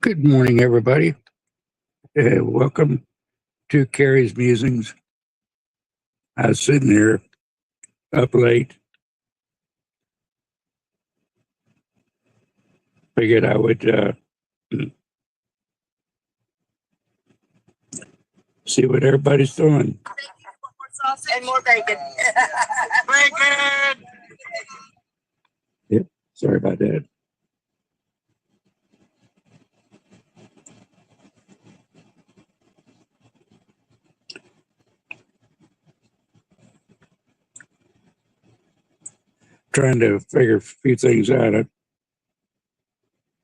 Good morning, everybody. Welcome to Carrie's Musings. I was sitting here up late. Figured I would see what everybody's doing. More sauce and more bacon. Bacon! Yep, sorry about that. Trying to figure a few things out. I'm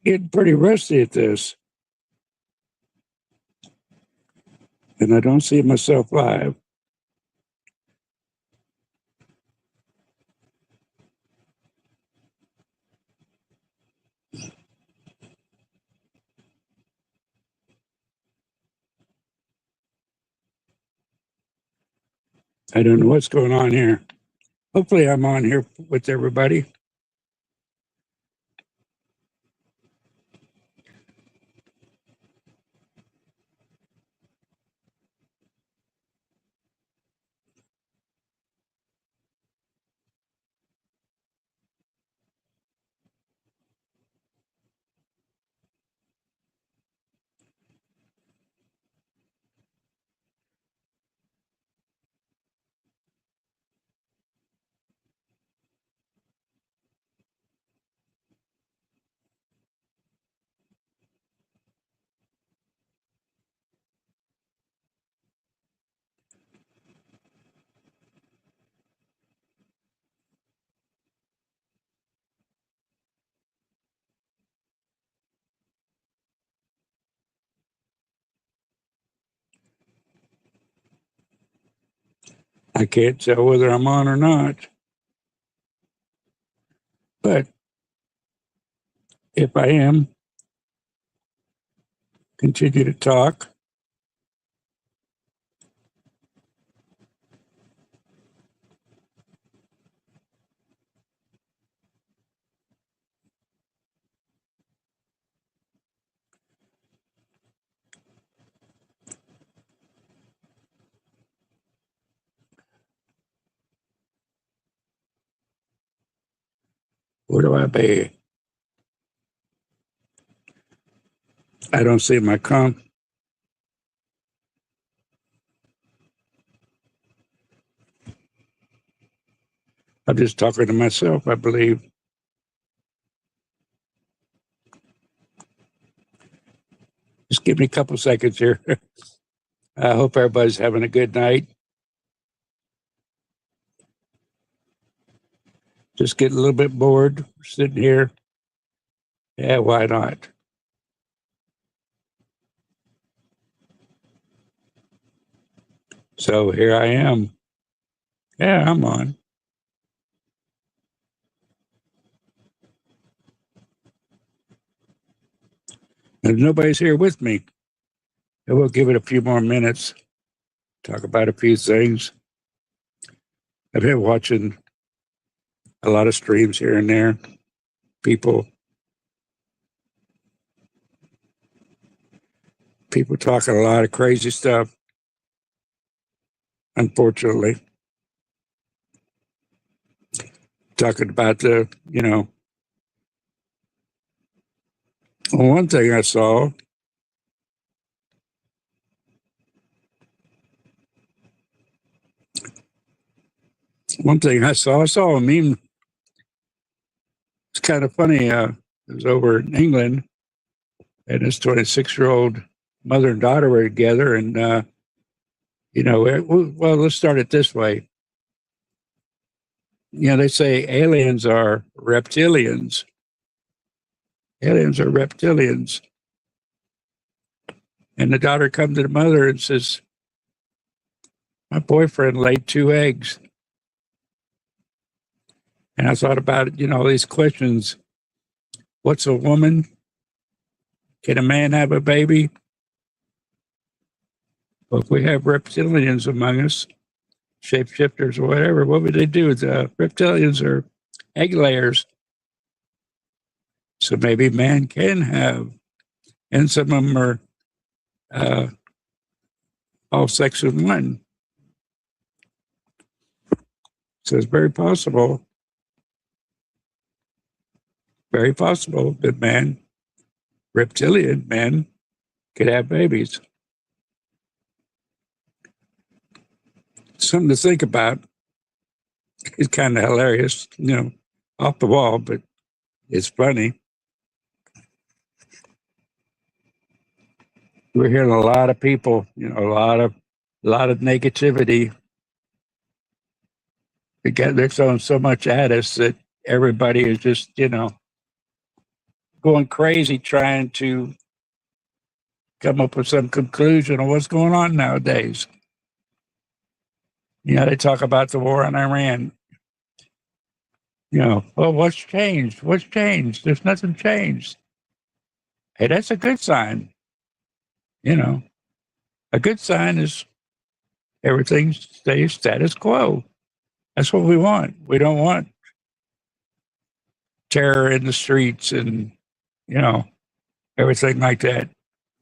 getting pretty rusty at this, and I don't see myself live. I don't know what's going on here. Hopefully, I'm on here with everybody. I can't tell whether I'm on or not. But if I am, continue to talk. Where do I be? I don't see my comp. I'm just talking to myself, I believe. Just give me a couple seconds here. I hope everybody's having a good night. Just getting a little bit bored sitting here. Yeah, why not? So here I am. Yeah, I'm on. And nobody's here with me. I will give it a few more minutes. Talk about a few things. I've been watching a lot of streams here and there. People talking a lot of crazy stuff. Unfortunately, talking about one thing I saw. I saw a meme. It's kind of funny. It was over in England, and this 26-year-old mother and daughter were together, and well, let's start it this way. They say aliens are reptilians. Aliens are reptilians. And the daughter comes to the mother and says, my boyfriend laid 2 eggs. And I thought about it, these questions. What's a woman? Can a man have a baby? Well, if we have reptilians among us, shapeshifters or whatever, what would they do? The reptilians are egg layers. So maybe man can have and some of them are all section 1. So it's very possible that reptilian men, could have babies. Something to think about. It's kind of hilarious, off the wall, but it's funny. We're hearing a lot of people, a lot of negativity. They're throwing so much at us that everybody is just, going crazy trying to come up with some conclusion on what's going on nowadays. They talk about the war on Iran. Well, what's changed? What's changed? There's nothing changed. Hey, that's a good sign. A good sign is everything stays status quo. That's what we want. We don't want terror in the streets and, everything like that.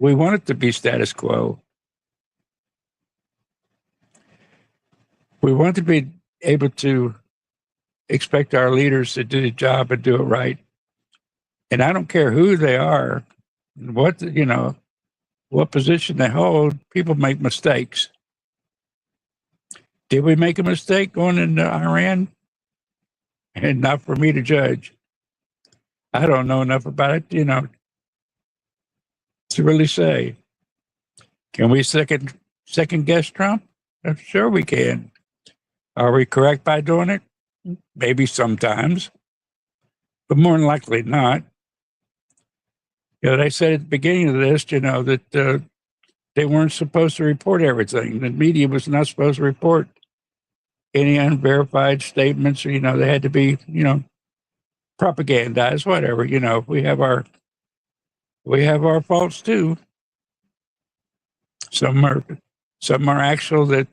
We want it to be status quo. We want to be able to expect our leaders to do the job and do it right. And I don't care who they are, what position they hold, people make mistakes. Did we make a mistake going into Iran? And not for me to judge. I don't know enough about it, to really say. Can we second guess Trump? I'm sure we can. Are we correct by doing it? Maybe sometimes, but more than likely not. They said at the beginning of this, that they weren't supposed to report everything. The media was not supposed to report any unverified statements, or, they had to be, propagandized, whatever. We have our faults too. Some are actual that,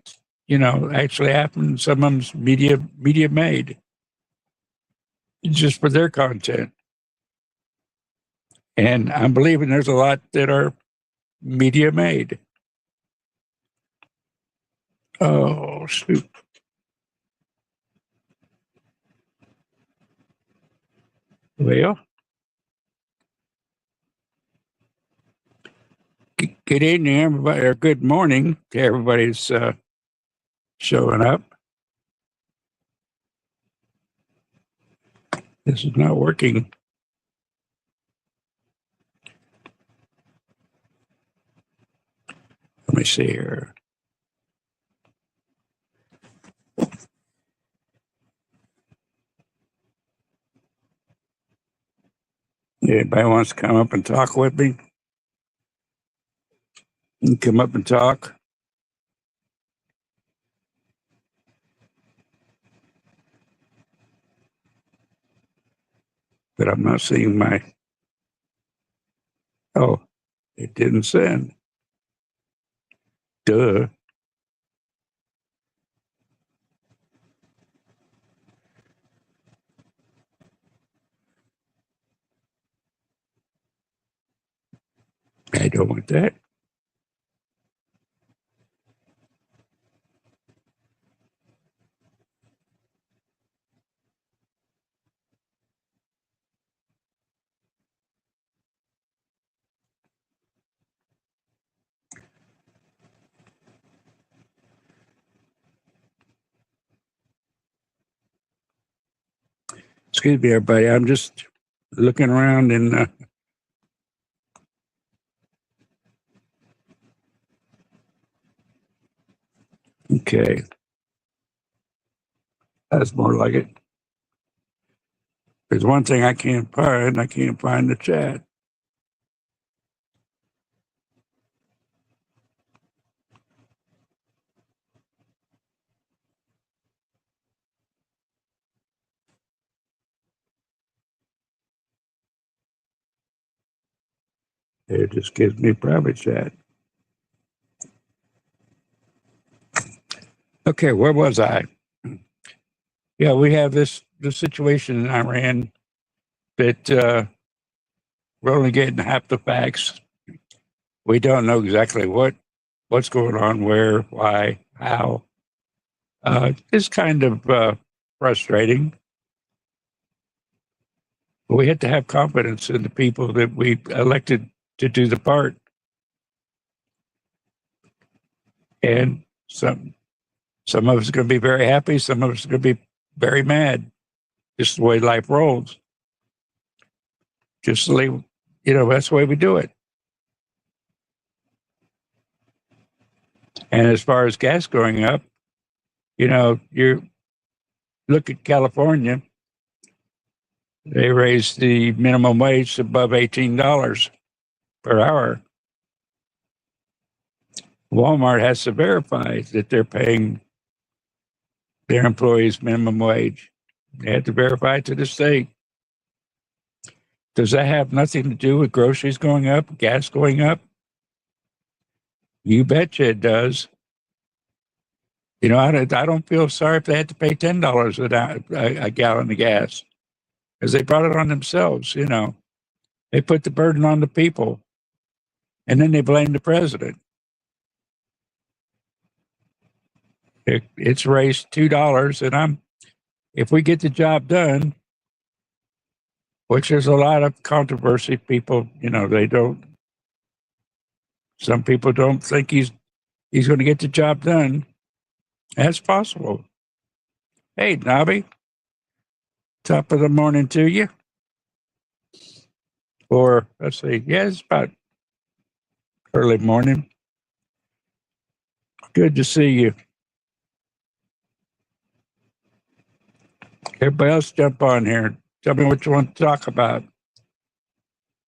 actually happened. Some of them's media made just for their content. And I'm believing there's a lot that are media made. Oh, shoot. Well, good evening, everybody, or good morning to everybody that's showing up. This is not working. Let me see here. Anybody wants to come up and talk with me? You can come up and talk. But I'm not seeing my... Oh, it didn't send. Duh. I don't want that. Excuse me, everybody. I'm just looking around and okay. That's more like it. There's one thing I can't find. I can't find the chat. It just gives me private chat. Okay, where was I? Yeah, we have this situation in Iran that we're only getting half the facts. We don't know exactly what's going on, where, why, how. It's kind of frustrating. We have to have confidence in the people that we elected to do the part. And some of us are going to be very happy. Some of us are going to be very mad. Just the way life rolls. Just leave, that's the way we do it. And as far as gas going up, you look at California, they raised the minimum wage above $18 per hour. Walmart has to verify that they're paying their employees minimum wage. They have to verify it to the state. Does that have nothing to do with groceries going up, gas going up? You betcha it does. I don't feel sorry if they had to pay $10 a gallon of gas, because they brought it on themselves. They put the burden on the people, and then they blame the president. It's raised $2, and if we get the job done, which there's a lot of controversy, people, some people don't think he's going to get the job done. That's possible. Hey, Nobby, top of the morning to you. Or let's see, yeah, it's about early morning. Good to see you. Everybody else jump on here. Tell me what you want to talk about.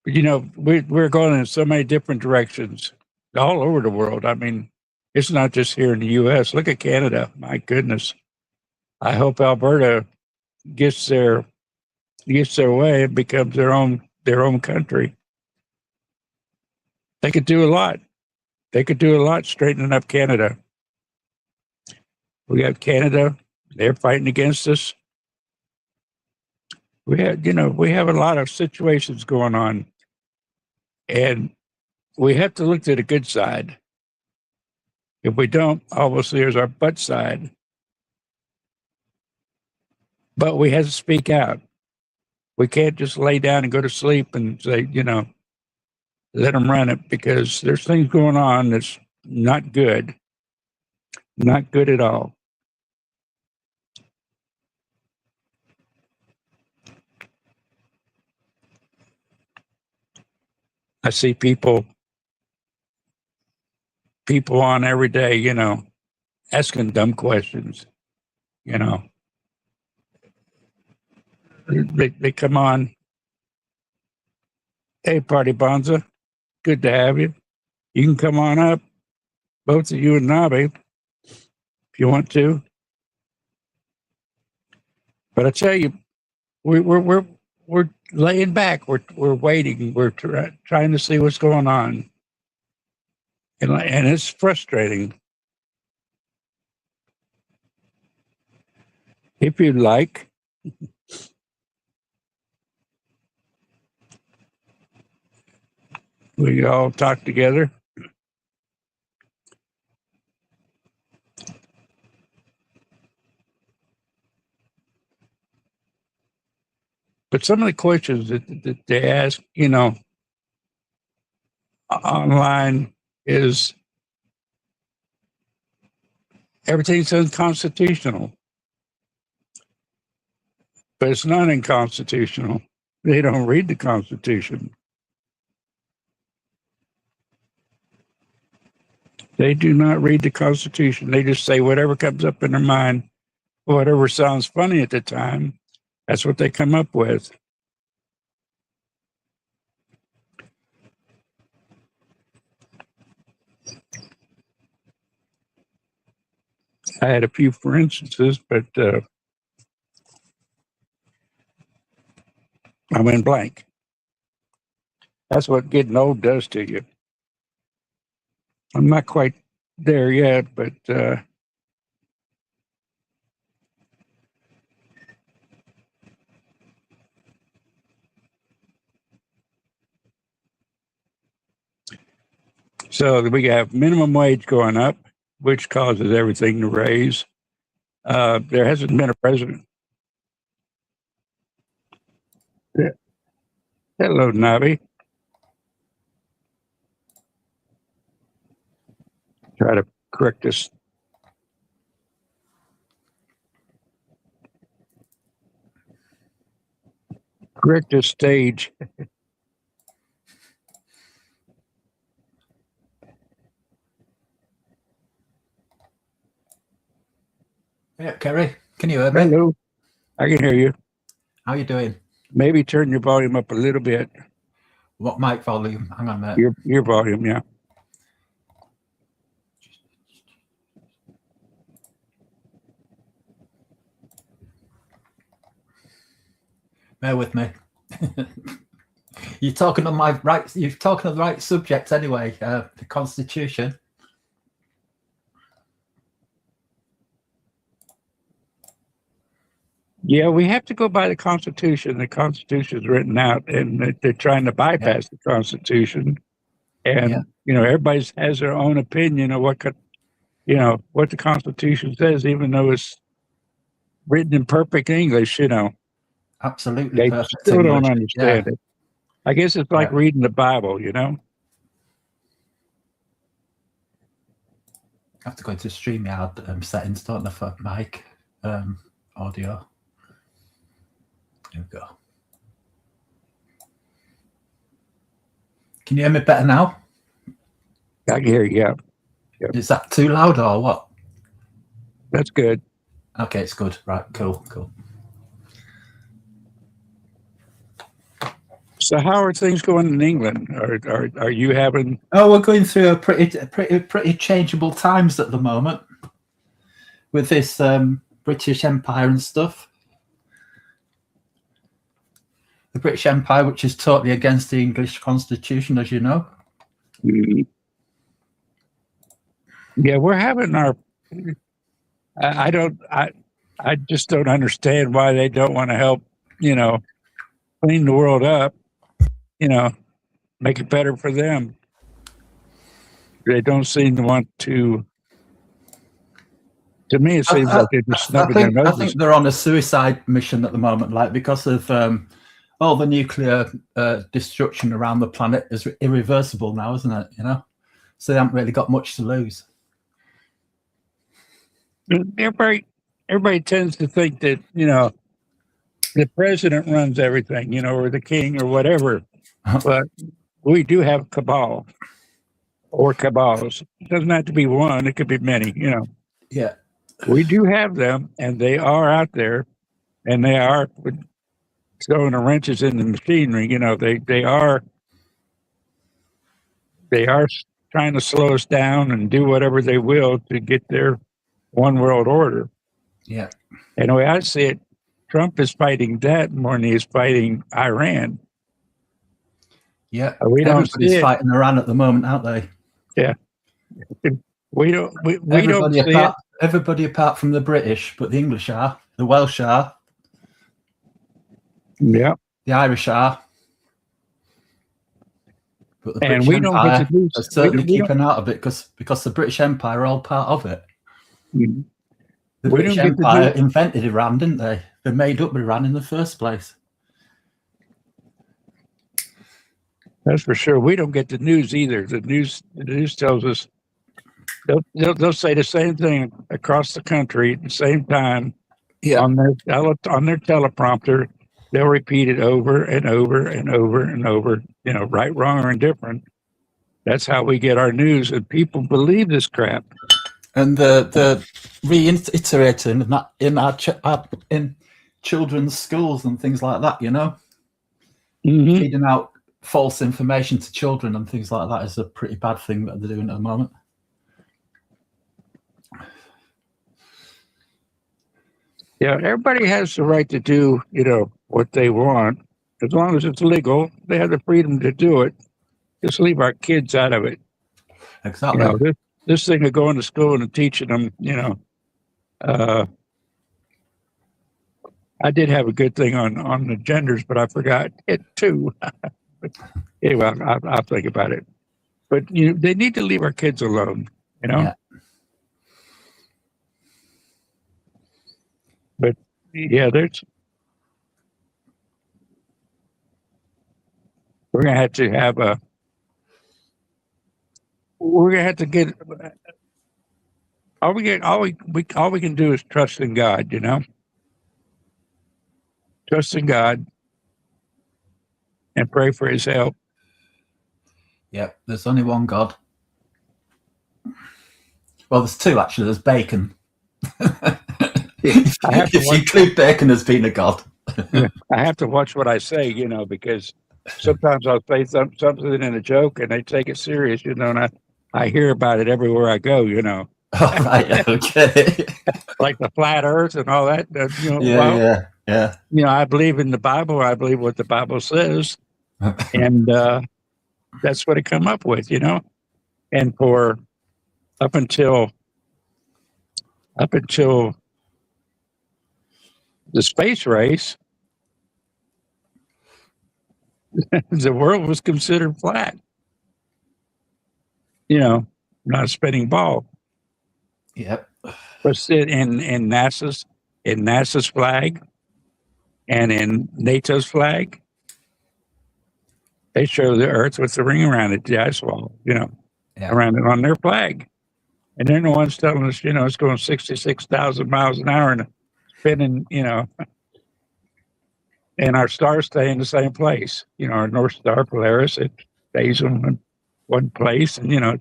We're going in so many different directions all over the world. I mean, it's not just here in the U.S. Look at Canada. My goodness. I hope Alberta gets their way and becomes their own country. They could do a lot. They could do a lot straightening up Canada. We got Canada. They're fighting against us. We have a lot of situations going on, and we have to look to the good side. If we don't, obviously there's our butt side. But we have to speak out. We can't just lay down and go to sleep and say, let them run it, because there's things going on that's not good. Not good at all. I see people on every day, asking dumb questions. They come on. Hey, Party Bonza, good to have you. You can come on up, both of you and Nobby, if you want to. But I tell you, we're laying back. We're waiting. We're trying to see what's going on, and it's frustrating. If you like, we all talk together. But some of the questions that they ask, online is everything's unconstitutional. But it's not unconstitutional. They don't read the Constitution. They do not read the Constitution. They just say whatever comes up in their mind, whatever sounds funny at the time. That's what they come up with. I had a few for instances, but I went blank. That's what getting old does to you. I'm not quite there yet, but So we have minimum wage going up, which causes everything to raise. There hasn't been a president. Yeah. Hello, Navi. Try to correct this. Correct this stage. Yeah, Kerry, can you hear me? Hello. I can hear you. How you doing? Maybe turn your volume up a little bit. What mic volume? Hang on a minute. Your volume, yeah. Bear with me. You're talking on my right. You're talking on the right subject anyway. The Constitution. Yeah, we have to go by the Constitution. The Constitution is written out, and they're trying to bypass the Constitution. And everybody has their own opinion of what what the Constitution says, even though it's written in perfect English. Absolutely, they perfect still English. don't understand it. I guess it's like reading the Bible. I have to go into StreamYard settings, don't I, for mic audio. Here we go. Can you hear me better now? I can hear you. Yeah. Is that too loud or what? That's good. Okay, it's good. Right, cool. So how are things going in England? Are you having? Oh, we're going through a pretty changeable times at the moment with this British Empire and stuff. The British Empire, which is totally against the English Constitution, as you know. Yeah, we're having our. I just don't understand why they don't want to help. Clean the world up. Make it better for them. They don't seem to want to. To me, it seems like they're just snubbing their noses. I think they're on a suicide mission at the moment, like because of all the nuclear destruction around the planet is irreversible now, isn't it? So they haven't really got much to lose. Everybody tends to think that the president runs everything, or the king or whatever. But we do have cabal or cabals. It doesn't have to be one; it could be many. Yeah, we do have them, and they are out there, and they are throwing the wrenches in the machinery. They are trying to slow us down and do whatever they will to get their one world order. Yeah, and the way I see it, Trump is fighting that more than he is fighting Iran. Yeah, everybody's fighting Iran at the moment, aren't they? Yeah, we don't see it. Everybody apart from the British, but the English are, the Welsh are, yeah, the Irish are, but the British we don't Empire get to do. are certainly keeping out of it because the British Empire are all part of it. Mm-hmm. The British Empire invented Iran, didn't they? They made up Iran in the first place. That's for sure. We don't get the news either. The news tells us they'll say the same thing across the country at the same time. Yeah. On their teleprompter, they'll repeat it over and over and over and over. Right, wrong, or indifferent. That's how we get our news, and people believe this crap. And the reiterating that in children's schools and things like that, Mm-hmm. feeding out false information to children and things like that is a pretty bad thing that they're doing at the moment. Yeah, everybody has the right to do, what they want. As long as it's legal, they have the freedom to do it. Just leave our kids out of it. Exactly. This thing of going to school and teaching them, I did have a good thing on the genders, but I forgot it too. Anyway, I'll think about it. But they need to leave our kids alone. Yeah. But yeah, we're gonna have to have a. We're gonna have to get. All we can do is trust in God. Trust in God and pray for His help. Yep. There's only one God. Well, there's two actually. There's Bacon. If you include Bacon as being a god. I have to watch what I say, because sometimes I'll say something in a joke and they take it serious, and I hear about it everywhere I go, Oh, right. Okay. like the flat Earth and all that. Yeah. I believe in the Bible. I believe what the Bible says, and that's what I come up with, And for up until the space race, the world was considered flat. Not a spinning ball. Yep. But in NASA's flag and in NATO's flag, they show the Earth with the ring around it, the ice wall, around it on their flag. And they're the ones telling us, it's going 66,000 miles an hour and spinning, and our stars stay in the same place. Our North Star, Polaris, it stays in one place. And,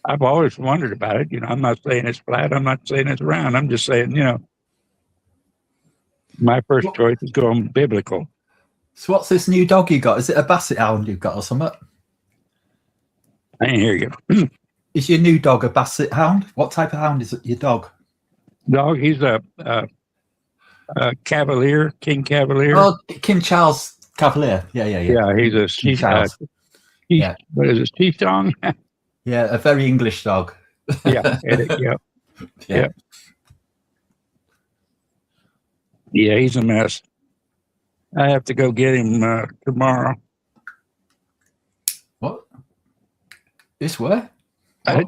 I've always wondered about it. I'm not saying it's flat. I'm not saying it's round. I'm just saying, my first choice is going biblical. So what's this new dog you got? Is it a Basset Hound you've got or something? I didn't hear you. Is your new dog a Basset Hound? What type of hound is it, your dog? Dog, he's a Cavalier, King Cavalier. Oh, King Charles Cavalier. Yeah. Yeah, he's a King Charles. What is it, Cheetong? Yeah, a very English dog. Yeah. Yeah, he's a mess. I have to go get him What? tomorrow. This way? I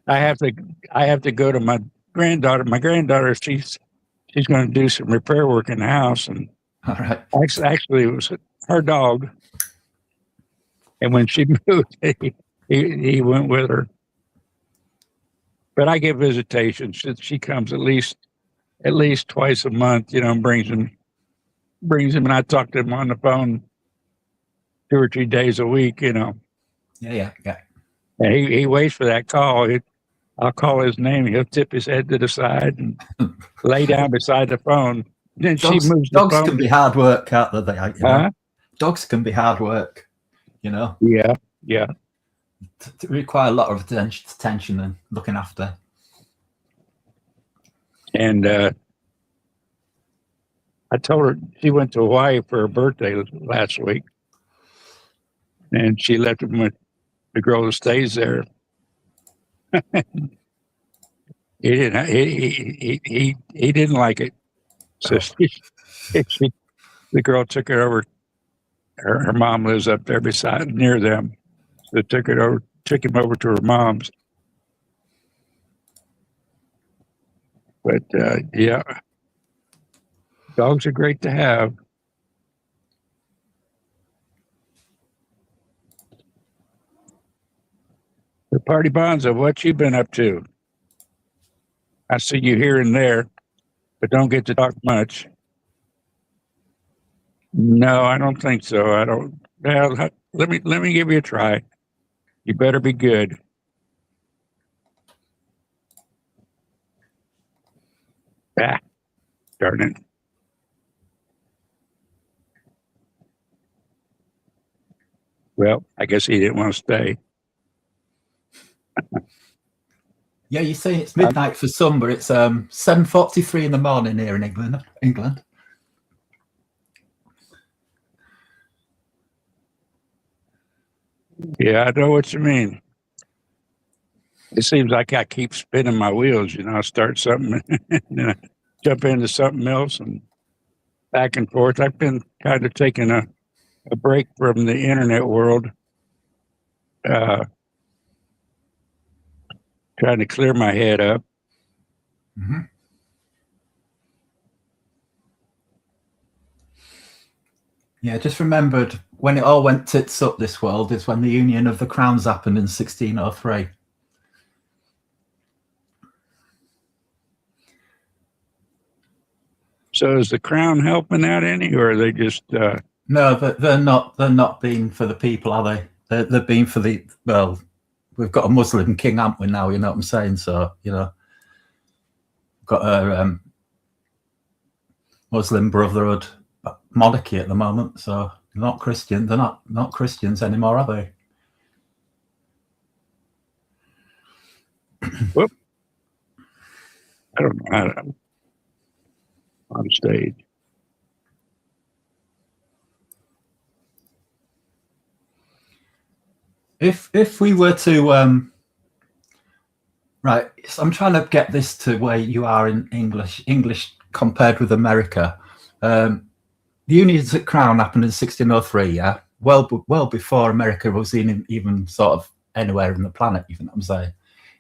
have to go to my granddaughter. My granddaughter, she's going to do some repair work in the house, and All right. actually it was her dog. And when she moved, he went with her. But I get visitations. She comes at least twice a month, and brings him, and I talk to him on the phone 2 or 3 days a week, Yeah. And he waits for that call. I'll call his name. He'll tip his head to the side and lay down beside the phone. Then she moves the phone. Dogs can be hard work, can't they? Huh? Dogs can be hard work, Yeah. They require a lot of attention and looking after. And I told her she went to Hawaii for her birthday last week, and she left him with the girl who stays there. He didn't. He didn't like it. So the girl took it over. Her mom lives up there beside near them. So took him over to her mom's. But yeah, dogs are great to have. The Party Bonzo, what you been up to? I see you here and there, but don't get to talk much. No, I don't think so. I don't. Well, let me give you a try. You better be good. Ah, darn it. Well, I guess he didn't want to stay. Yeah, you say it's midnight for some, but it's 7:43 in the morning here in England. Yeah, I know what you mean. It seems like I keep spinning my wheels. I start something and then I jump into something else and back and forth. I've been kind of taking a break from the internet world trying to clear my head up. Mm-hmm. Yeah, just remembered when it all went tits up this world is when the Union of the Crowns happened in 1603. So is the crown helping out any, or are they just? No, they're not. They're not being for the people, are they? They're being for the. Well, we've got a Muslim king, haven't we? Now, you know what I'm saying. So got a Muslim Brotherhood monarchy at the moment. So they're not Christian. They're not Christians anymore, are they? Whoop. I don't know how to on stage. If we were to right, so I'm trying to get this to where you are in English compared with America. The Union of the Crown happened in 1603, yeah, well before America was even sort of anywhere in the planet. You know what I'm saying?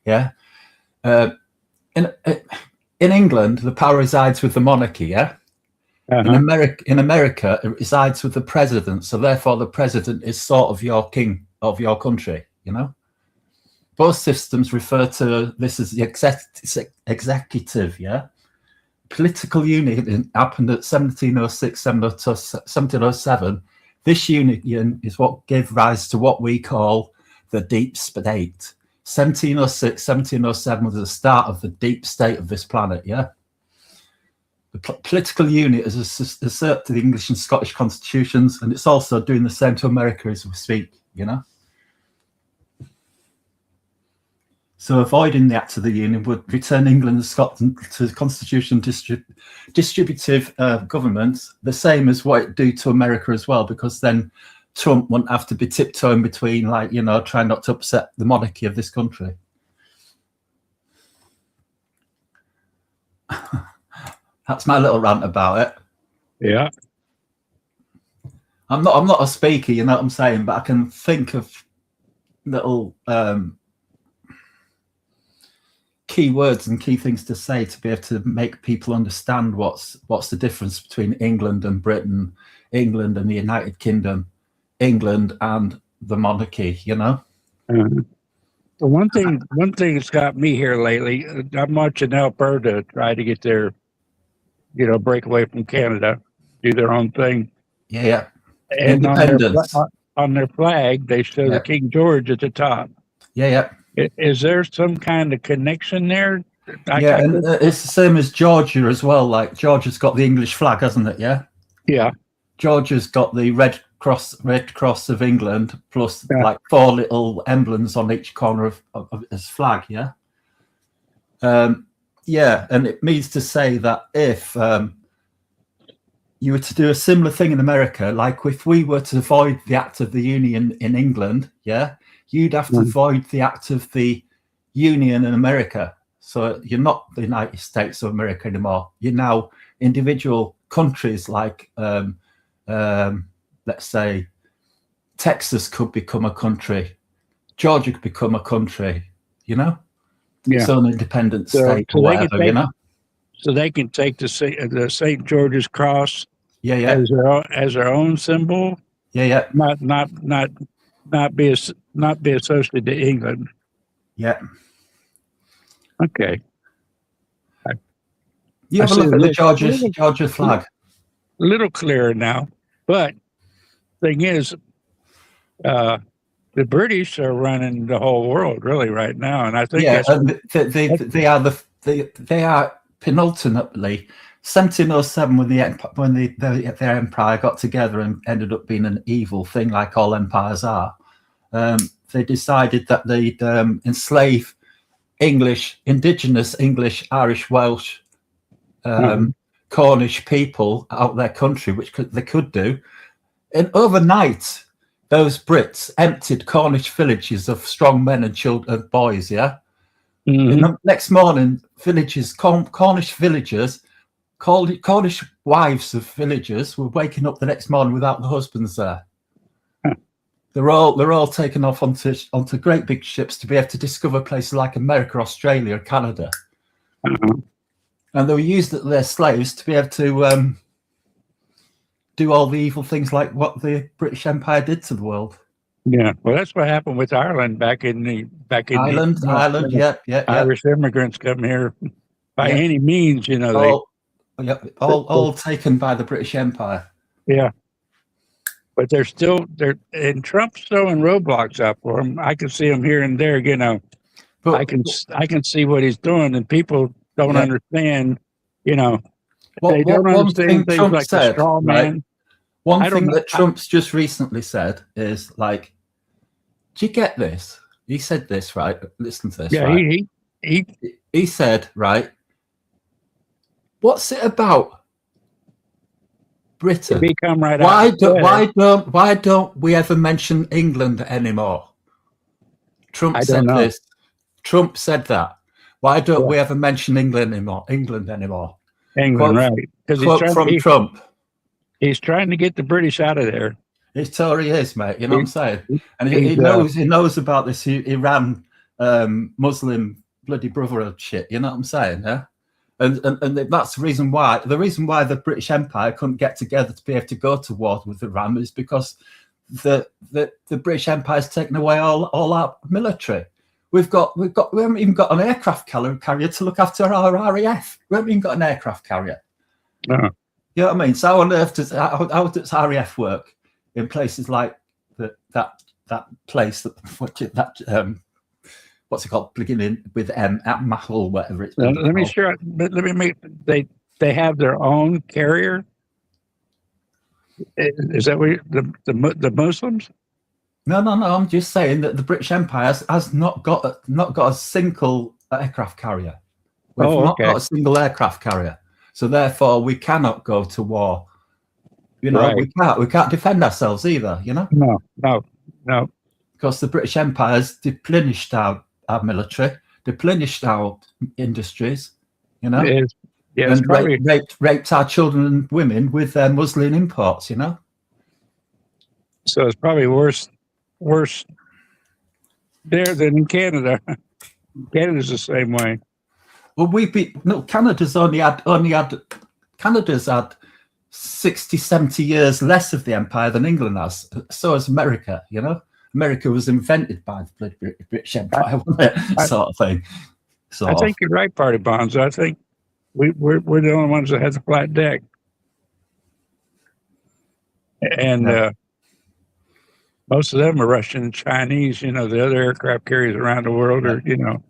Yeah. In England, the power resides with the monarchy, yeah. In America, it resides with the president. So therefore, the president is sort of your king of your country. You know, both systems refer to this as the executive. Yeah, political union happened at 1706, 1707. This union is what gave rise to what we call the deep state. 1706, 1707 was the start of the deep state of this planet. Yeah. The political unit is asserted to the English and Scottish constitutions, and it's also doing the same to America as we speak, you know. So avoiding the Act of the Union would return England and Scotland to constitution distributive government, the same as what it do to America as well, because then Trump wouldn't have to be tiptoeing between, like, you know, trying not to upset the monarchy of this country. That's my little rant about it. Yeah. I'm not a speaker, you know what I'm saying, but I can think of little key words and key things to say to be able to make people understand what's the difference between England and Britain, England and the United Kingdom, England and the monarchy, you know. The one thing that's got me here lately, I'm watching Alberta try to get their, break away from Canada, do their own thing. Yeah. And Independence. On their flag, they show the King George at the top. Yeah. Is there some kind of connection there? And it's the same as Georgia as well. Like, Georgia's got the English flag, hasn't it? Yeah. Yeah. Georgia's got the Red Cross of England, plus like 4 little emblems on each corner of its flag. Yeah. And it means to say that if you were to do a similar thing in America, like if we were to avoid the Act of the Union in England, yeah, you'd have to avoid the Act of the Union in America. So you're not the United States of America anymore. You're now individual countries, like let's say Texas could become a country, Georgia could become a country, you know? Yeah. It's an independent state or whatever, you know? So they can take the St. George's Cross as their own symbol. Yeah. Not be associated to England. Yeah. Okay. You have a look at the Georgia flag. A little clearer now, but thing is, the British are running the whole world really right now, and I think they are penultimately 1707 when their empire got together and ended up being an evil thing, like all empires are. They decided that they'd enslave indigenous English, Irish, Welsh, Cornish people out of their country, which they could do. And overnight, those Brits emptied Cornish villages of strong men and children, boys. Yeah. Mm-hmm. And the next morning, Cornish villagers, Cornish wives of villagers were waking up the next morning without the husbands there. they're all taken off onto great big ships to be able to discover places like America, Australia, Canada, and they were used as their slaves to be able to do all the evil things like what the British Empire did to the world. Yeah, well, that's what happened with Ireland back in Ireland. Yeah. Irish immigrants come here by any means, you know. All taken by the British Empire. Yeah, but they're and Trump's throwing roadblocks up for them. I can see them here and there, you know. But I can see what he's doing, and people don't understand, you know. They don't understand things Trump like the straw man. Right? One thing that Trump's just recently said is like, do you get this? He said this, right? Listen to this. Yeah, right? He said, right, what's it about Britain? Come right why don't we ever mention England anymore? Trump said this. Trump said that. Why don't we ever mention England anymore? Right? Because Trump. He's trying to get the British out of there. He totally is, mate. You know what I'm saying? And he knows about this Iran Muslim bloody brotherhood shit. You know what I'm saying? Yeah. And that's the reason why. The reason why the British Empire couldn't get together to be able to go to war with Iran is because the British Empire has taken away all our military. We haven't even got an aircraft carrier to look after our RAF. We haven't even got an aircraft carrier. No. You know what I mean? So how on earth does RAF work in places like that place what's it called, beginning with Mahal, whatever it's called. They have their own carrier. Is that what the Muslims? No. I'm just saying that the British Empire has not got a single aircraft carrier. We've not got a single aircraft carrier, so therefore we cannot go to war. You know, we can't defend ourselves either. You know. No. Because the British Empire has deplenished our military, deplenished our industries. You know, and raped our children and women with their Muslim imports. You know. So it's probably worse there than in Canada. Canada's the same way. Well, Canada's had 60, 70 years less of the empire than England has. So has America, you know. America was invented by the British Empire, sort of thing. I think you're right, Party Bonds. I think we're the only ones that has a flat deck. And most of them are Russian and Chinese. You know, the other aircraft carriers around the world are, you know.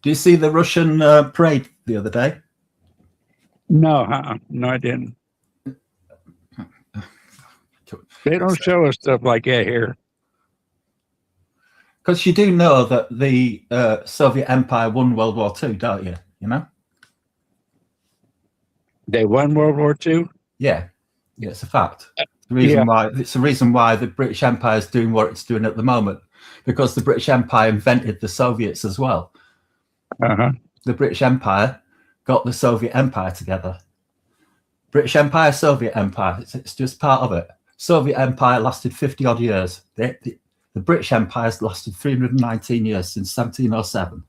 Do you see the Russian parade the other day? No, no, I didn't. They don't show us stuff like that here. Because you do know that the Soviet Empire won World War II, don't you? You know? They won World War II? Yeah, it's a fact. It's the reason why the British Empire is doing what it's doing at the moment, because the British Empire invented the Soviets as well. The British Empire got the Soviet Empire together. British Empire, Soviet Empire, it's just part of it. Soviet Empire lasted 50 odd years. The British Empire has lasted 319 years since 1707.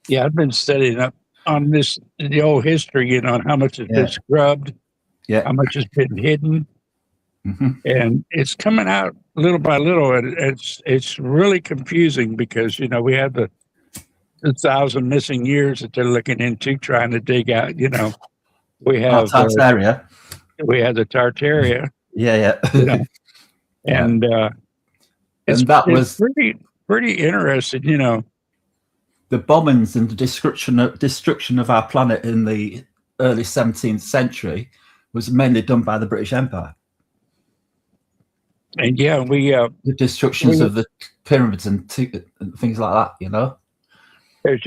Yeah, I've been studying up on the old history, you know, how much has been scrubbed, how much has been hidden. And it's coming out little by little, and it's really confusing because, you know, we have the 1,000 missing years that they're looking into, trying to dig out. You know, we have Tartaria. We have the Tartaria. Yeah. You know? And it's pretty interesting. You know, the bombings and the destruction of our planet in the early 17th century was mainly done by the British Empire. And the destructions of the pyramids and things like that. You know. There's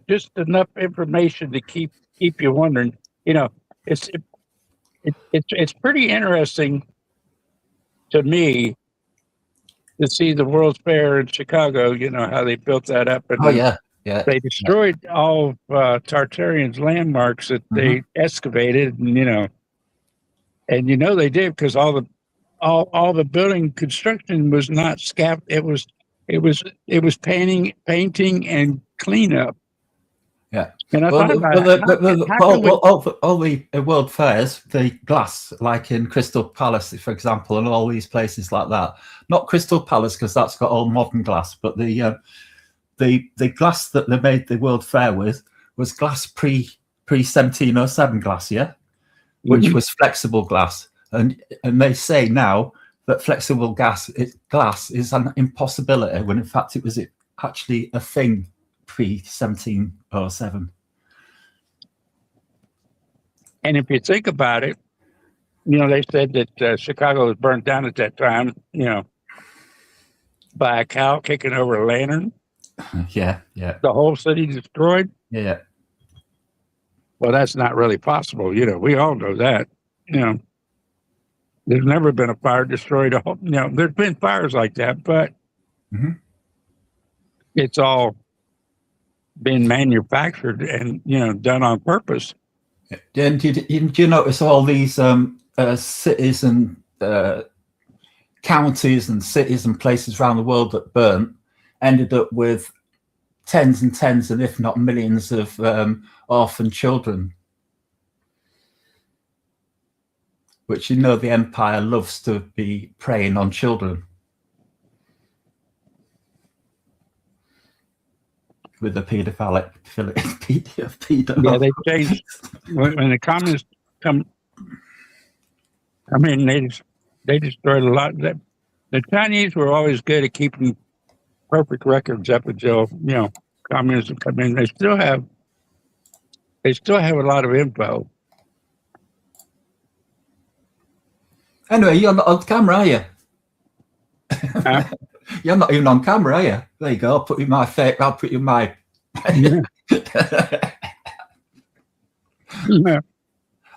just enough information to keep you wondering. You know, it's pretty interesting to me to see the World's Fair in Chicago. You know how they built that up, and they destroyed all of Tartarian's landmarks that they excavated, and you know, And they did, because all the building construction was not scap. It was painting and cleanup. Yeah. And I Well, thought about it. all the world fairs, the glass, like in Crystal Palace, for example, and all these places like that. Not Crystal Palace, because that's got all modern glass, but the glass that they made the World Fair with was glass pre 1707 glass, yeah, which was flexible glass, and they say now that flexible glass is an impossibility, when in fact it was actually a thing pre 1707. And if you think about it, they said that Chicago was burnt down at that time, by a cow kicking over a lantern. Yeah. The whole city destroyed. Yeah. Well, that's not really possible. We all know that. There's never been a fire destroyed a whole. There's been fires like that, but it's all been manufactured and done on purpose. And do you notice all these cities and counties and cities and places around the world that burnt ended up with tens and tens, and if not millions, of orphan children, which the empire loves to be preying on children with the paedophilic. Yeah, they changed when the communists come. I mean, they destroyed a lot. The Chinese were always good at keeping perfect records up until communism come in. They still have a lot of info. Anyway, you're not on camera, are you? Huh? You're not even on camera, are you? There you go. I'll put you my fake. I'll put you my. Yeah.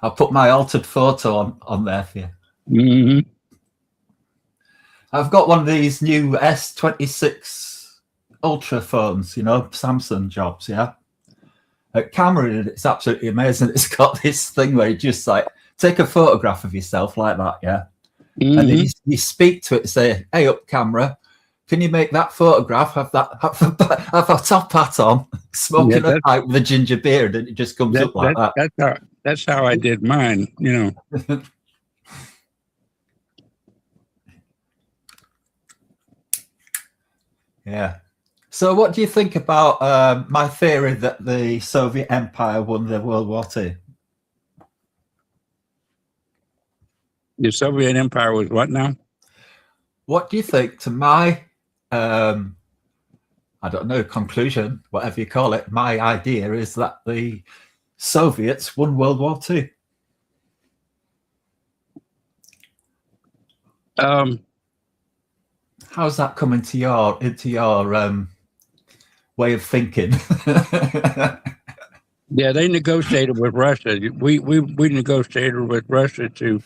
I'll put my altered photo on there for you. Mm-hmm. I've got one of these new S26 Ultra phones, Samsung jobs, yeah. Camera, it's absolutely amazing. It's got this thing where you just like take a photograph of yourself like that, yeah. Mm-hmm. And then you speak to it and say, "Hey, up camera, can you make that photograph? Have a top hat on, smoking a pipe with a ginger beard," and it just comes up like that. That's how I did mine, Yeah. So what do you think about my theory that the Soviet Empire won the World War II? The Soviet Empire was what now? What do you think, to my, I don't know, conclusion, whatever you call it, my idea is that the Soviets won World War II? How's that coming into your way of thinking? Yeah, they negotiated with Russia. We negotiated with Russia to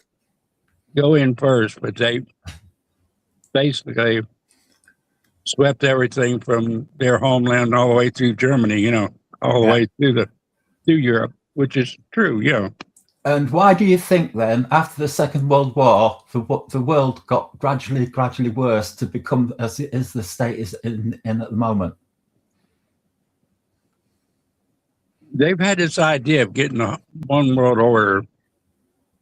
go in first, but they basically swept everything from their homeland all the way through Germany, all the way through Europe, which is true, And why do you think then, after the Second World War, the world got gradually worse to become as it is the state is in at the moment? They've had this idea of getting a one world order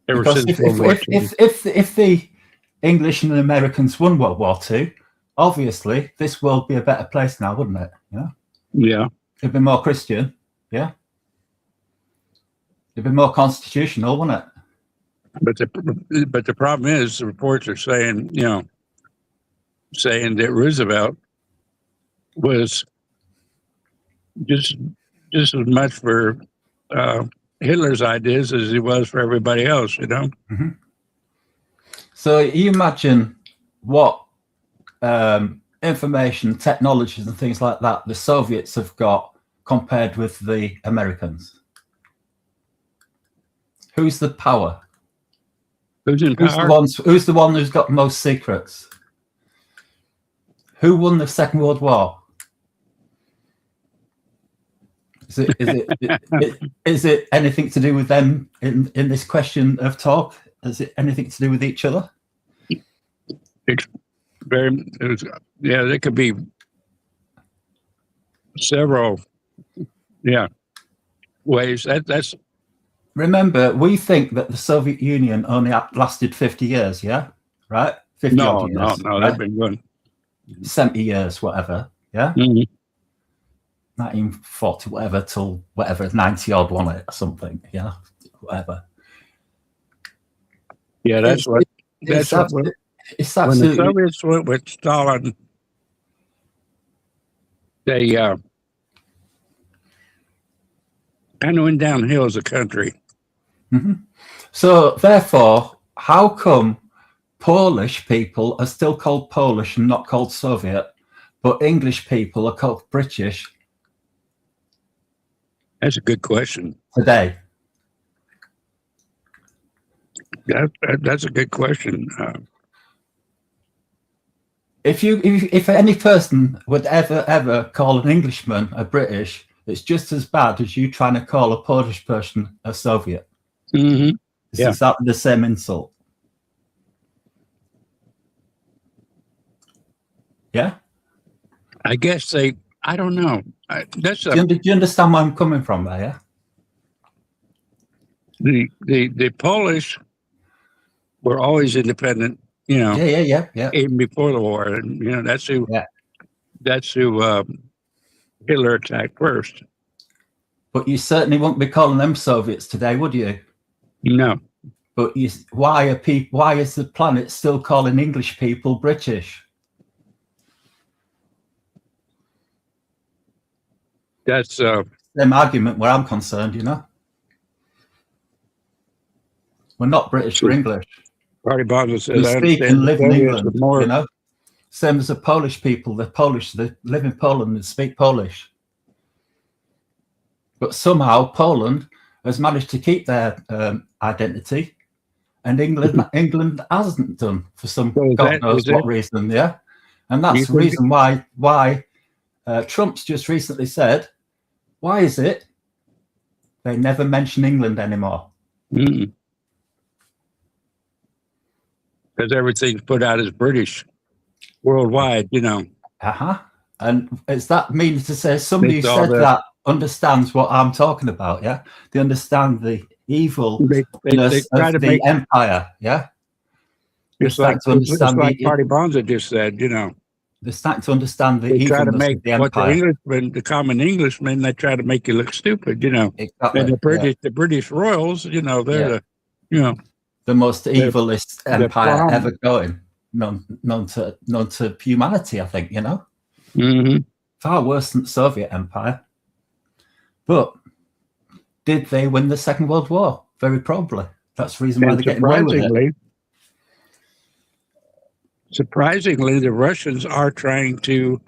ever Because since World War II. if the English and the Americans won World War II, obviously this world would be a better place now, wouldn't it? Yeah. It'd be more Christian, yeah. It'd be more constitutional, wouldn't it? But the problem is, the reports are saying that Roosevelt was just as much for Hitler's ideas as he was for everybody else, Mm-hmm. So you imagine what information, technologies and things like that the Soviets have got compared with the Americans. Who's the power? Who's in power? Who's the one who's got most secrets? Who won the Second World War? Is it anything to do with them in this question of talk? Has it anything to do with each other? It's there could be several, ways. That's Remember, we think that the Soviet Union only lasted 50 years, yeah? Right? 50 no, odd years. no. Right? They've been going. 70 years, whatever, yeah? Mhm. 1940, whatever, till whatever, 90 odd, wasn't it, or something, yeah? Whatever. Yeah, that's what. It's That's what. it's When the absolutely. Soviets went with Stalin, they kind of went downhill as a country. So, therefore, how come Polish people are still called Polish and not called Soviet, but English people are called British That's a good question. today? That's a good question. If any person would ever call an Englishman a British, it's just as bad as you trying to call a Polish person a Soviet. Mm-hmm. It's Yeah. exactly the same insult. Yeah. I guess I don't know. Do you understand where I'm coming from there? Yeah. The Polish were always independent. Yeah. Even before the war, and that's who. Yeah. That's who Hitler attacked first. But you certainly won't be calling them Soviets today, would you? No. But why is the planet still calling English people British? That's Same argument where I'm concerned, We're not British, we're English. Party Bonzo says. We speak and live in England, more. Same as the Polish people. They're Polish, they live in Poland and speak Polish. But somehow Poland has managed to keep their identity, and England hasn't done for some God knows what reason, yeah? And that's the reason why Trump's just recently said, why is it they never mention England anymore? Because everything's put out as British worldwide, And is that mean to say somebody who said that understands what I'm talking about? Yeah, they understand the evilness of the empire. Yeah, it's like Party Bonzo just said. They're starting to understand the evilness of the empire. The common Englishmen, they try to make you look stupid. Exactly. And the British royals, they're the most evilest empire ever going, known to humanity, I think, Far worse than the Soviet Empire. But did they win the Second World War? Very probably. That's the reason why they're getting away with it. Surprisingly, the Russians are trying to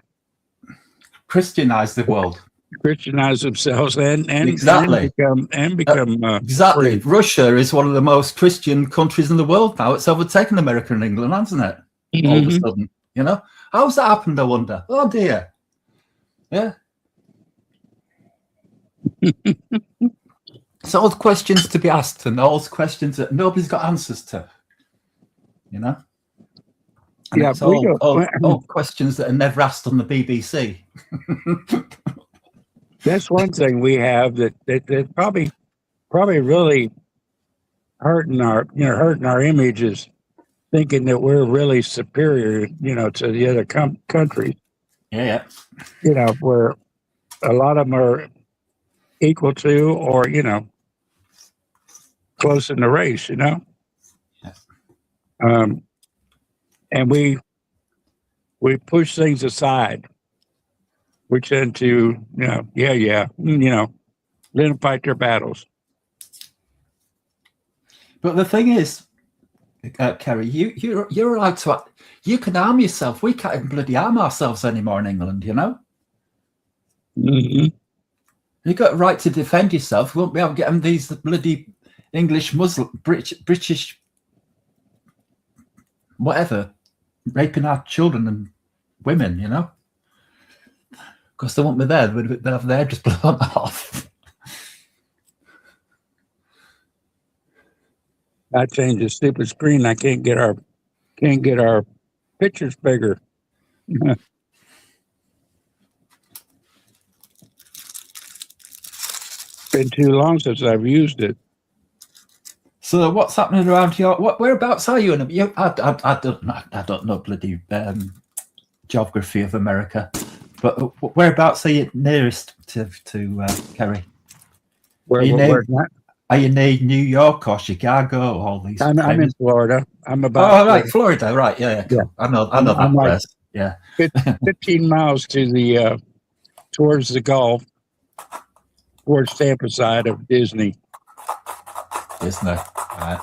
Christianize the world. Christianize themselves and exactly become exactly. Free. Russia is one of the most Christian countries in the world now. It's overtaken America and England, hasn't it? All of a sudden, how's that happened? I wonder. Oh dear. Yeah. It's all the questions to be asked, and all the questions that nobody's got answers to. And it's all questions that are never asked on the BBC. That's one thing we have that probably really hurting our images, thinking that we're really superior, to the other countries. Yeah. Where a lot of them are equal to, or close in the race. Yeah. And we push things aside. We tend to, let them fight their battles. But the thing is, Kerry, you're allowed to. You can arm yourself. We can't even bloody arm ourselves anymore in England. Mm-hmm. You've got a right to defend yourself. We won't be able to get them these bloody English Muslim, British, whatever, raping our children and women. Because they won't be there. They'd have their head just blown off. I changed the stupid screen. I can't get our pictures bigger. Been too long since I've used it. So what's happening around your? Whereabouts are you in? I don't know bloody geography of America, but whereabouts are you nearest to Kerry? Are you near New York or Chicago? Or all these. I'm in Florida. I'm about. Oh, right, Florida. Right, yeah, cool. Yeah. I know that place. Yeah, 15 miles to the towards the Gulf, towards Tampa side of Disney. Disney, right?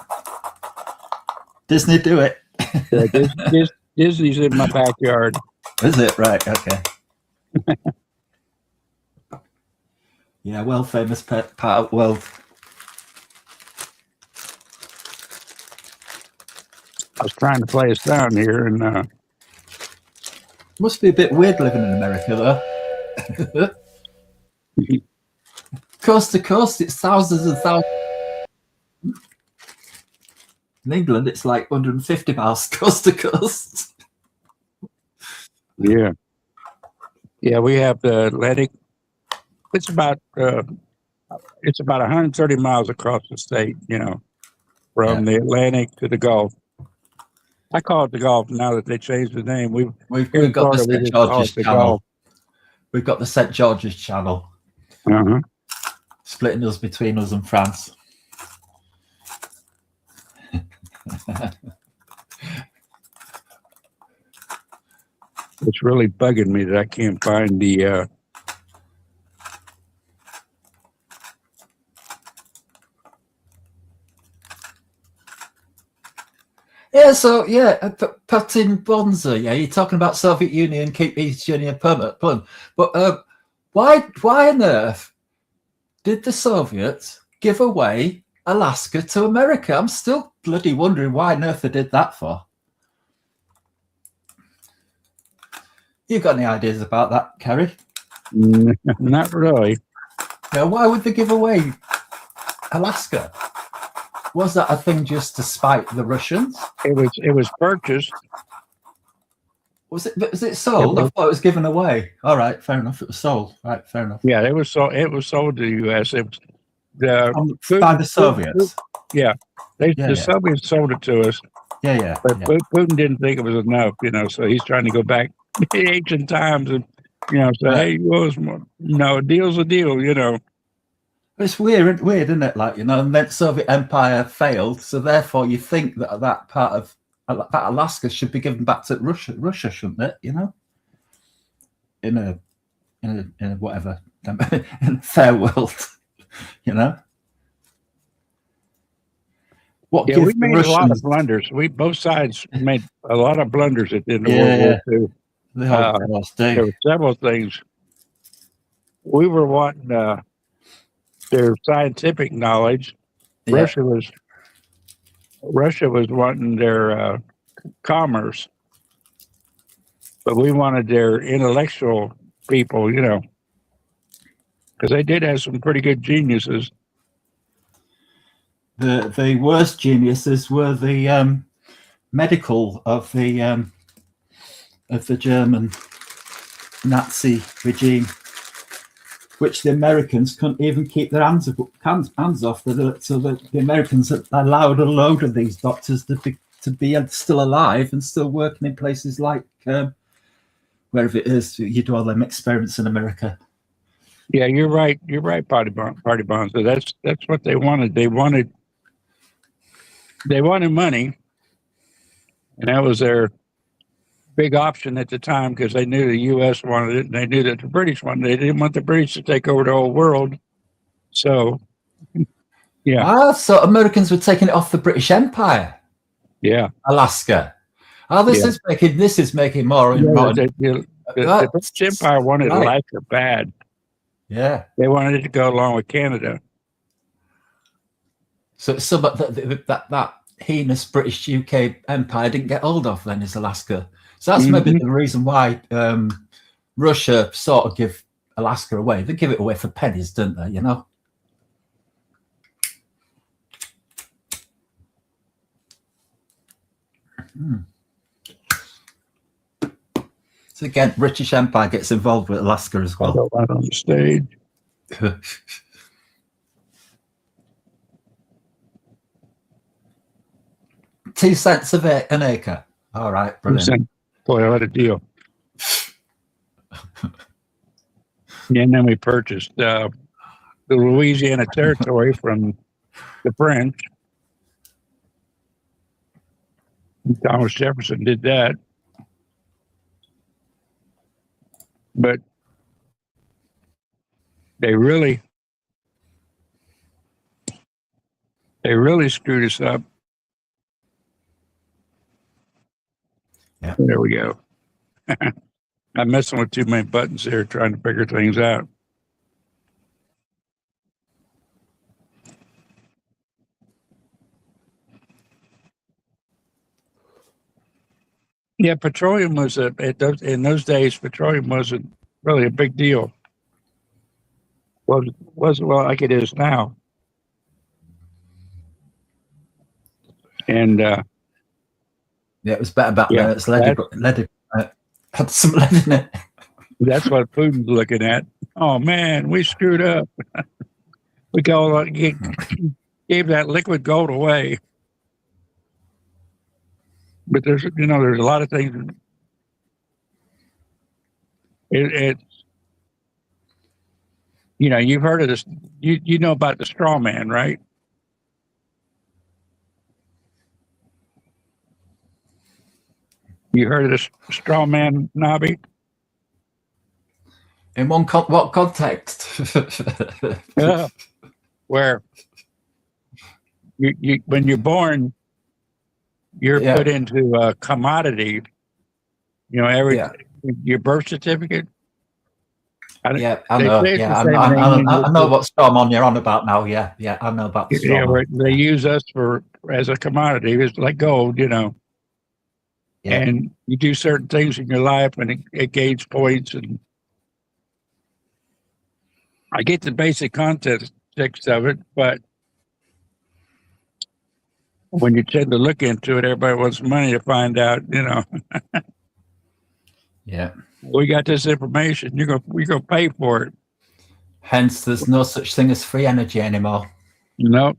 Disney, do it. Yeah, Disney's in my backyard. Is it? Right. Okay. Yeah, well, famous part of the world. I was trying to play us down here, and must be a bit weird living in America, though. Coast to coast, it's thousands and thousands. In England, it's like 150 miles coast to coast. Yeah, we have the Atlantic. It's about 130 miles across the state. From the Atlantic to the Gulf. I call it the Gulf now that they changed the name. We've got the St. George's Channel. We've got the St. George's Channel. Splitting us between us and France. It's really bugging me that I can't find the Yeah, so Putin Bonza, yeah, you're talking about Soviet Union, keep East Union permanent, but why on earth did the Soviets give away Alaska to America? I'm still bloody wondering why on earth they did that for. You got any ideas about that, Kerry? Not really. Yeah, why would they give away Alaska? Was that a thing just to spite the Russians? It was purchased. Was it sold? I thought it was given away. All right, fair enough. It was sold. Right, fair enough. Yeah, it was sold. It was sold to the U.S. It was by the Soviets. The Soviets sold it to us. Yeah. But Putin didn't think it was enough, so he's trying to go back to ancient times and say, hey, a deal's a deal, It's weird, isn't it? Like, and then the Soviet Empire failed, so therefore you think that part of that Alaska should be given back to Russia, shouldn't it? In a whatever, in a fair world, What we made a lot of blunders. Both sides made a lot of blunders at the end of World War II. There were several things. We were wanting their scientific knowledge. Yeah. Russia was wanting their commerce, but we wanted their intellectual people, because they did have some pretty good geniuses. The worst geniuses were the medical of the German Nazi regime, which the Americans couldn't even keep their hands off. So the Americans allowed a load of these doctors to be still alive and still working in places like wherever it is you do all them experiments in America. Yeah, you're right. You're right, Party Bonds. So that's what they wanted. They wanted money, and that was their big option at the time because they knew the U.S. wanted it, and they knew that the British wanted it. They didn't want the British to take over the whole world. So, yeah. So Americans were taking it off the British Empire. Yeah, Alaska. This is making more. The British Empire wanted Alaska bad. Yeah, they wanted it to go along with Canada. So that heinous British UK Empire didn't get hold of then is Alaska. So that's maybe the reason why Russia sort of give Alaska away. They give it away for pennies, don't they? So again, British Empire gets involved with Alaska as well. Go out on the stage. 2 cents an acre. All right, brilliant. Boy, what a deal. And then we purchased the Louisiana Territory from the French. Thomas Jefferson did that. But they really screwed us up. Yeah. There we go. I'm messing with too many buttons here trying to figure things out. Yeah, petroleum was in those days. Petroleum wasn't really a big deal. Wasn't well like it is now. And yeah, it was better back Yeah, then. It's lead, had some lead in it. that's what Putin's looking at. Oh man, we screwed up. We gave that liquid gold away. But there's a lot of things. It's you've heard of this. You know about the straw man, right? You heard of the straw man, Nobby? In what context? Yeah. Where you when you're born, you're put into a commodity. Your birth certificate. I know. Yeah, I know what straw man you're on about now. Yeah, I know about the straw man. They use us as a commodity. It's like gold, Yeah. And you do certain things in your life, and it gains points. And I get the basic context of it, but when you tend to look into it, everybody wants money to find out. Yeah. We got this information. We're gonna pay for it. Hence, there's no such thing as free energy anymore. No.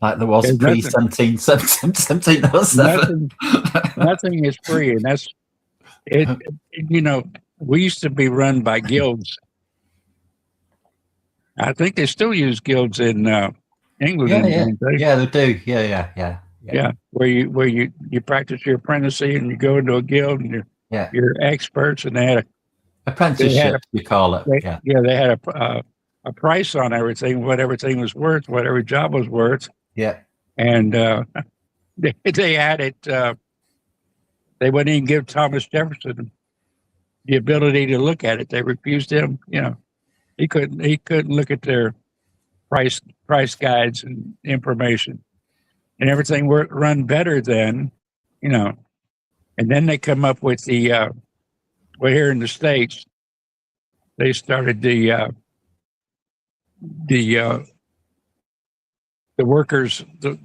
Like there was pre-1707. Nothing is free, and that's it. We used to be run by guilds. I think they still use guilds in England. Yeah, they do. Yeah. Where you practice your apprenticeship and you go into a guild and you're experts, and they had apprenticeship. You call it. They had a price on everything, what everything was worth, what every job was worth. Yeah. And they had it. They wouldn't even give Thomas Jefferson the ability to look at it. They refused him. He couldn't look at their price guides and information, and everything run better then. And then they come up with the here in the States, they started the workers, the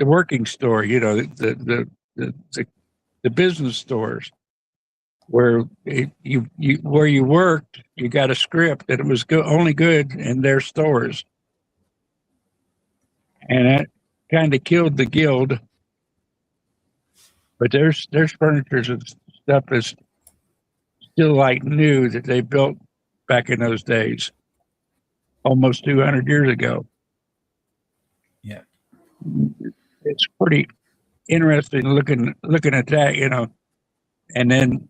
working store, the business stores where where you worked, you got a script that it was only good in their stores, and that kind of killed the guild. But there's furniture and stuff that's still like new that they built back in those days, almost 200 years ago. Yeah, it's pretty interesting looking at that, And then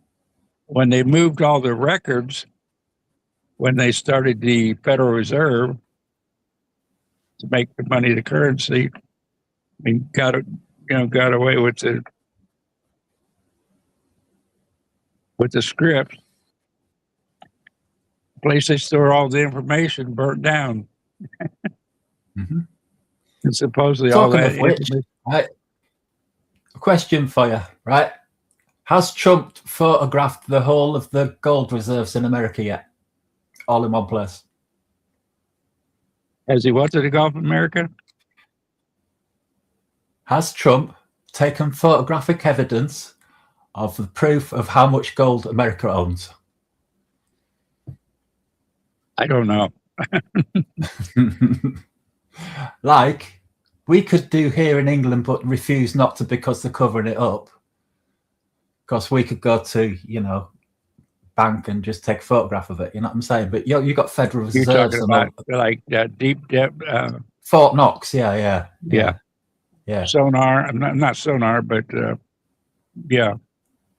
when they moved all the records, when they started the Federal Reserve to make the money the currency, got away with the script. The place they store all the information burnt down. Mm-hmm. And supposedly Talking all of which, right, a question for you, right? Has Trump photographed the whole of the gold reserves in America yet? All in one place? Has he what to the Gulf of America? Has Trump taken photographic evidence of the proof of how much gold America owns? I don't know. Like we could do here in England, but refuse not to because they're covering it up. Because we could go to, you know, bank and just take a photograph of it. You know what I'm saying? But you got Federal You're Reserves talking and about like deep depth, Fort Knox. Yeah. sonar. Not sonar, but yeah.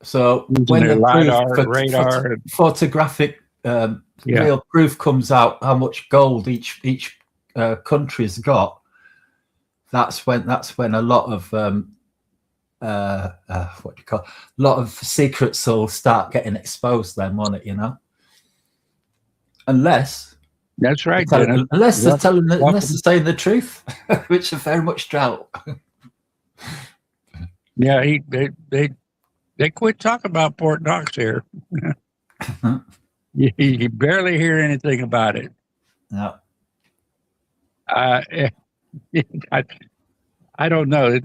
So Using when their the proof LiDAR, radar, and- photographic real proof comes out how much gold each country's got, that's when a lot of what do you call, a lot of secrets will start getting exposed then, won't it? You know, unless that's right. unless they're saying the truth, which I very much doubt. Yeah, they quit talking about Fort Knox here. You barely hear anything about it. No. I don't know.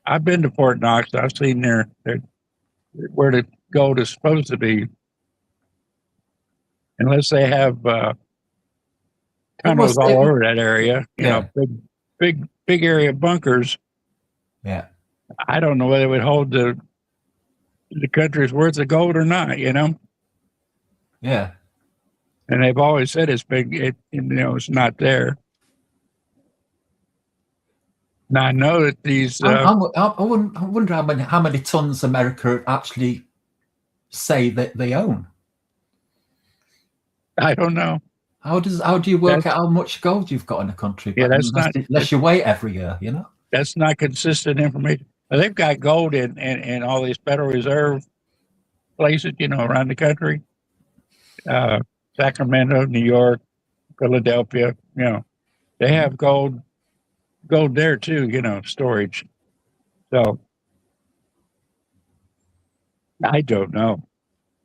I've been to Fort Knox. I've seen their where the gold is supposed to be, unless they have tunnels all over that area. You know, big area bunkers. Yeah. I don't know whether it would hold the country's worth of gold or not. You know. Yeah. And they've always said it's big. It's not there. Now I know that these. I wonder how many tons America actually say that they own. I don't know. How do you work out how much gold you've got in a country? Yeah, that's unless you wait every year. You know. That's not consistent information. They've got gold in all these Federal Reserve places, you know, around the country. Sacramento, New York, Philadelphia, you know, they have gold there too, you know, storage. So I don't know.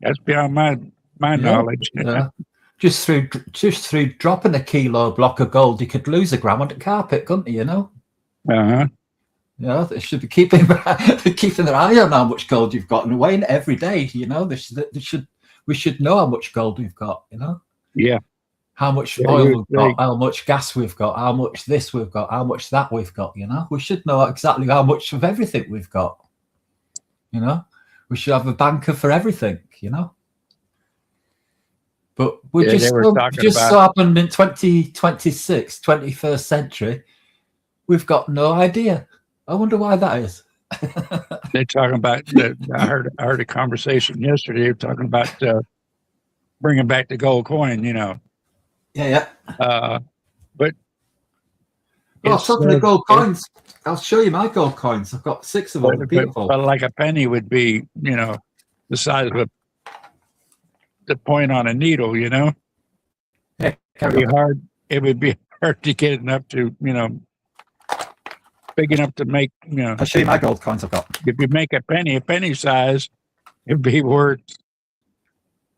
That's beyond my knowledge. Yeah. Just through dropping a kilo block of gold, you could lose a gram on the carpet, couldn't you? You know. Uh-huh. Yeah, they should be keeping their eye on how much gold you've got and weighing it every day. You know, we should know how much gold we've got. You know. Yeah. How much oil we've got, how much gas we've got, how much this we've got, how much that we've got. You know, we should know exactly how much of everything we've got. You know, we should have a banker for everything. You know. But we just so happened in 2026, 21st century, we've got no idea. I wonder why that is. They're talking about. I heard a conversation yesterday. They're talking about bringing back the gold coin. You know. Yeah. But talking of gold coins, I'll show you my gold coins. I've got 6 of them. Beautiful. But like a penny would be, you know, the size of the point on a needle. You know. Yeah, It would be hard to get enough to, you know, big enough to make, you know. I'll show you my gold coins I've got. If you make a penny size, it'd be worth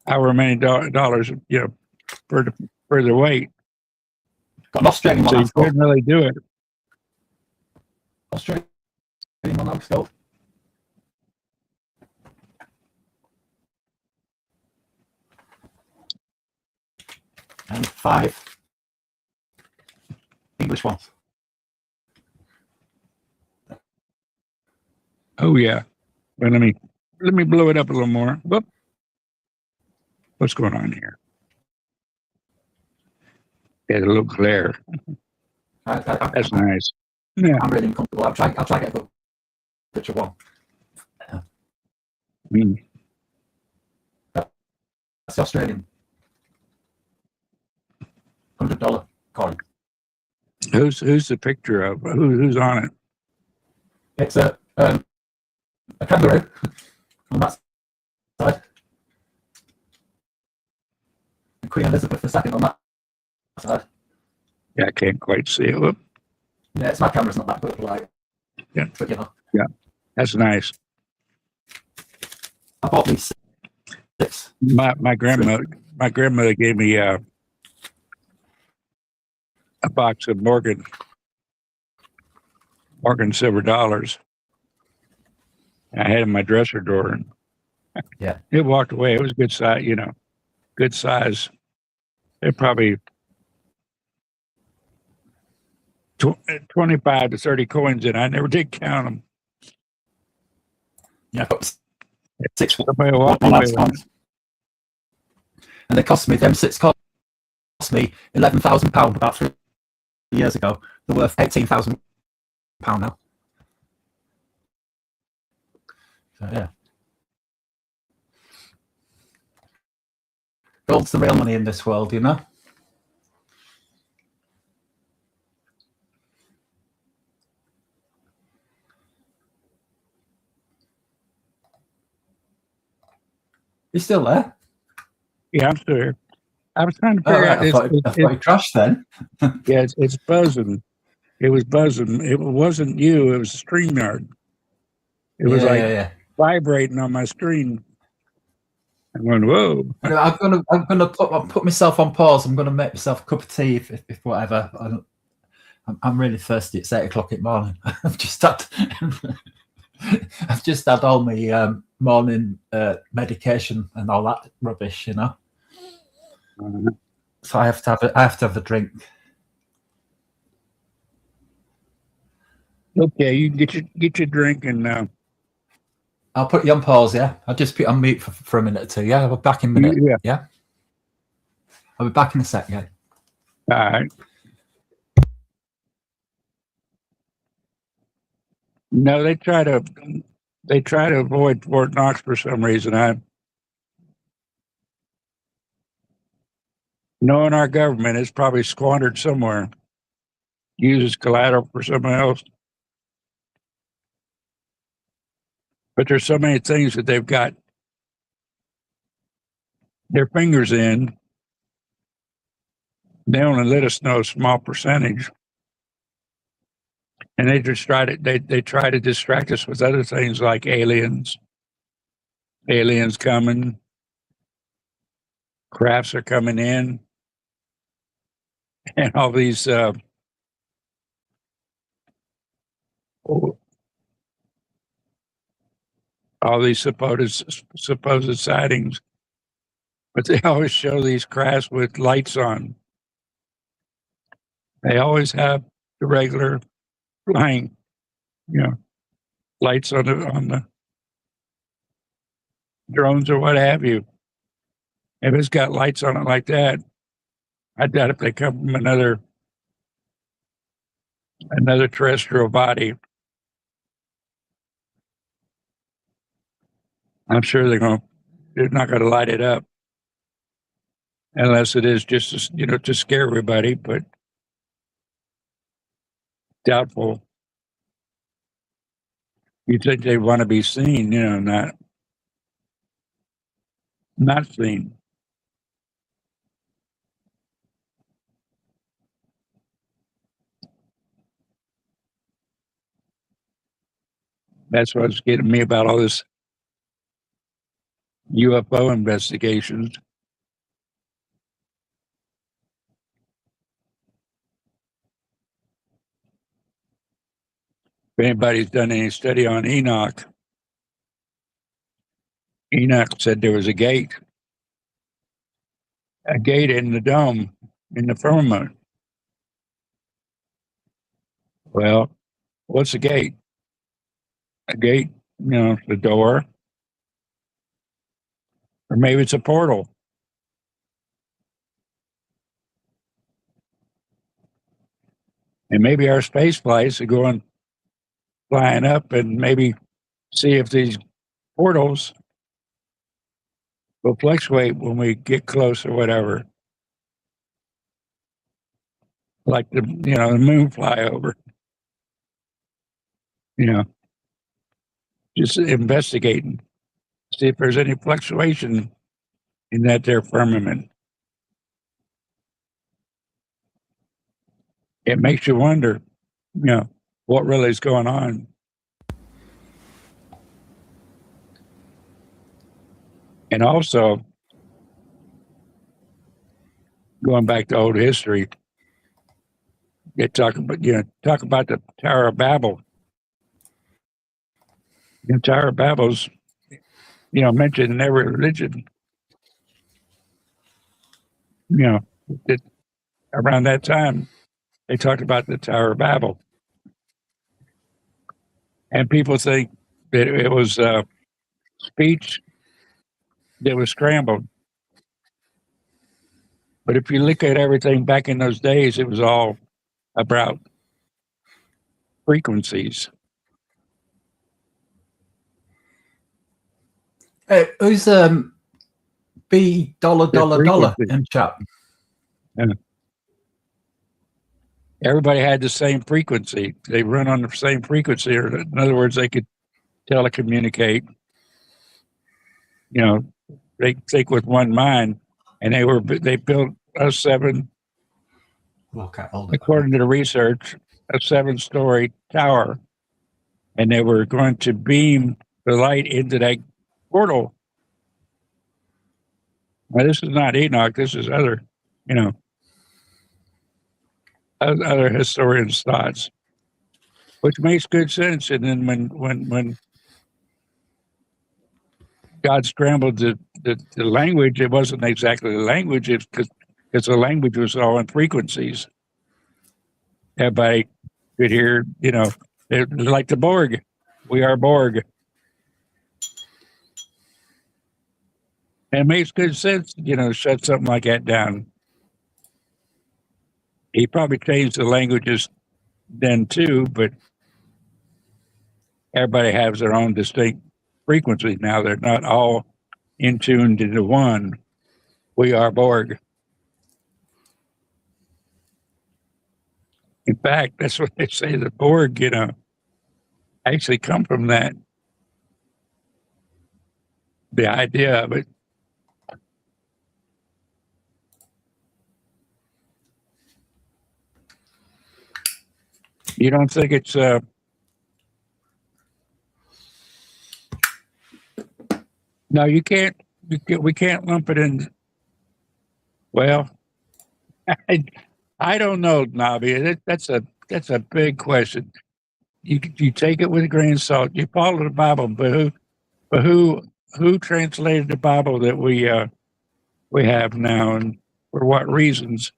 however many dollars, you know, for the weight. Got an Australian one. So you couldn't really do it. Australian one, I've got. And 5 English ones. Oh yeah. But let me blow it up a little more. Whoop. What's going on here? Yeah, a little glare. That's nice. Yeah. I'm really uncomfortable. I'll try to get a good picture of one. That's the Australian $100 coin. Who's the picture of? Who's on it? It's a kangaroo on that side. Queen Elizabeth II on that side. Yeah, I can't quite see it. Whoop. Yeah, my camera's not that good, like. Yeah. But you know. Yeah, that's nice. I bought these 6. My grandmother gave me a box of Morgan marking silver dollars. I had it in my dresser drawer. And Yeah. it walked away. It was good size, good size. It probably 25 to 30 coins in. I never did count them. Yeah. Six Somebody walked away with them. And they cost me, them six cost me £11,000 about 3 years ago. They're worth £18,000 now. So, yeah. Gold's the real money in this world, you know? You still there? Yeah, I'm still here. I was trying to figure out. I thought it crashed then. Yeah, it's buzzing. It was buzzing. It wasn't you. It was StreamYard. It was vibrating on my screen. I went, whoa. I'm gonna put myself on pause. I'm gonna make myself a cup of tea if whatever. I'm really thirsty. It's 8 o'clock in the morning. I've just had all my morning medication and all that rubbish, you know. So I have to have a drink. Okay, you can get your drink and I'll put you on pause. Yeah, I'll just put you on mute for a minute or two. Yeah, I'll be back in a minute. Yeah, I'll be back in a sec. Yeah. All right. No, they try to avoid Fort Knox for some reason. Knowing our government is probably squandered somewhere, uses collateral for someone else. But there's so many things that they've got their fingers in. They only let us know a small percentage. And they just try to distract us with other things like aliens coming, crafts are coming in, and all these supposed sightings. But they always show these crafts with lights on. They always have the regular flying, lights on the drones or what have you. If it's got lights on it like that, I doubt if they come from another terrestrial body. I'm sure they're not going to light it up unless it is just, to scare everybody, but doubtful. You think they want to be seen, not seen. That's what's getting me about all this UFO investigations. If anybody's done any study on Enoch said there was a gate in the dome, in the firmament. Well, what's a gate? A gate, the door. Or maybe it's a portal. And maybe our space flights are going flying up and maybe see if these portals will fluctuate when we get close or whatever. Like the moon flyover. Just investigating. See if there's any fluctuation in that there firmament. It makes you wonder, what really is going on. And also, going back to old history, they talk about the Tower of Babel. The Tower of Babel's, mentioned in every religion. It, around that time, they talked about the Tower of Babel. And people think that it was speech that was scrambled. But if you look at everything back in those days, it was all about frequencies. Hey, who's B dollar in chat? Yeah. Everybody had the same frequency. They run on the same frequency, or in other words, they could telecommunicate. They think with one mind, and they built a seven. Okay, according to the research, a 7-story tower, and they were going to beam the light into that portal. Now, this is not Enoch. This is other historians' thoughts, which makes good sense. And then when God scrambled the language, it wasn't exactly the language, because the language was all in frequencies. Everybody could hear, like the Borg. We are Borg. And it makes good sense, shut something like that down. He probably changed the languages then too, but everybody has their own distinct frequencies now. They're not all in tuned into one. We are Borg. In fact, that's what they say. The Borg, actually come from that. The idea of it. You don't think it's no, you can't. We can't lump it in. Well, I don't know, Nobby. That's a big question. You take it with a grain of salt. You follow the Bible, but who translated the Bible that we have now, and for what reasons?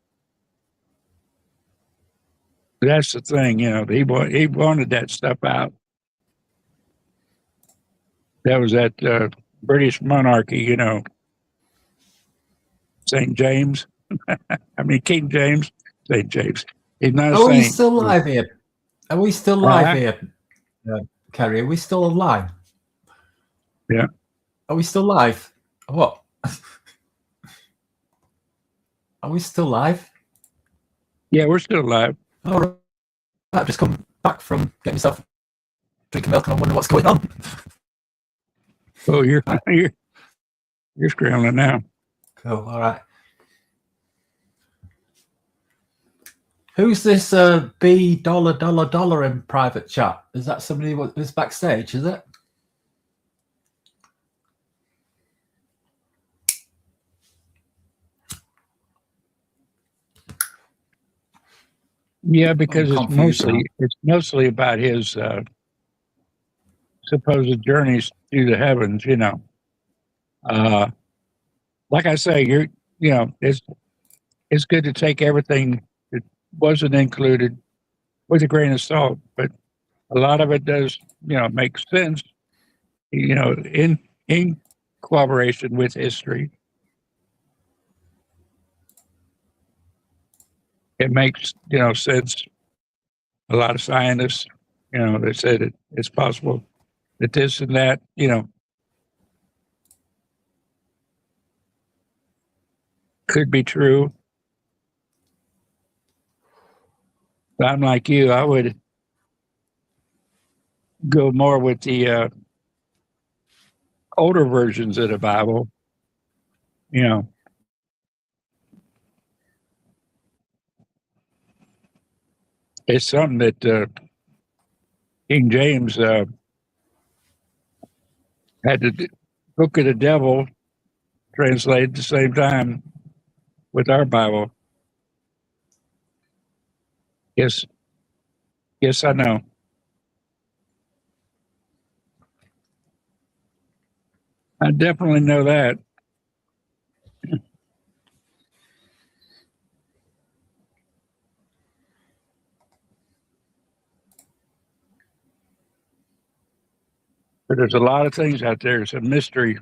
That's the thing, he wanted that stuff out. That was that British monarchy, St. James. I mean, King James, St. James. He's not a saint. Are we still live here? Are we still live here, Kerry? Are we still alive? Yeah. Are we still live? What? Are we still live? Yeah, we're still live. All right. I've just come back from getting myself drinking milk, and I'm wondering what's going on. Oh, you're scrambling now. Cool. All right. Who's this B dollar in private chat? Is that somebody who's backstage? Is it? Yeah, because it's mostly about his supposed journeys through the heavens. Like I say, it's good to take everything that wasn't included with a grain of salt, but a lot of it does, make sense, in cooperation with history. It makes, sense. A lot of scientists, they said it's possible that this and that, could be true. But I'm like you, I would go more with the older versions of the Bible, It's something that King James had the Book of the Devil translated at the same time with our Bible. Yes, I know. I definitely know that. But there's a lot of things out there. It's a mystery.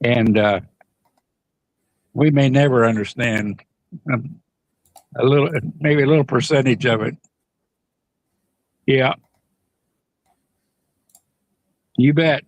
And we may never understand maybe a little percentage of it. Yeah, you bet.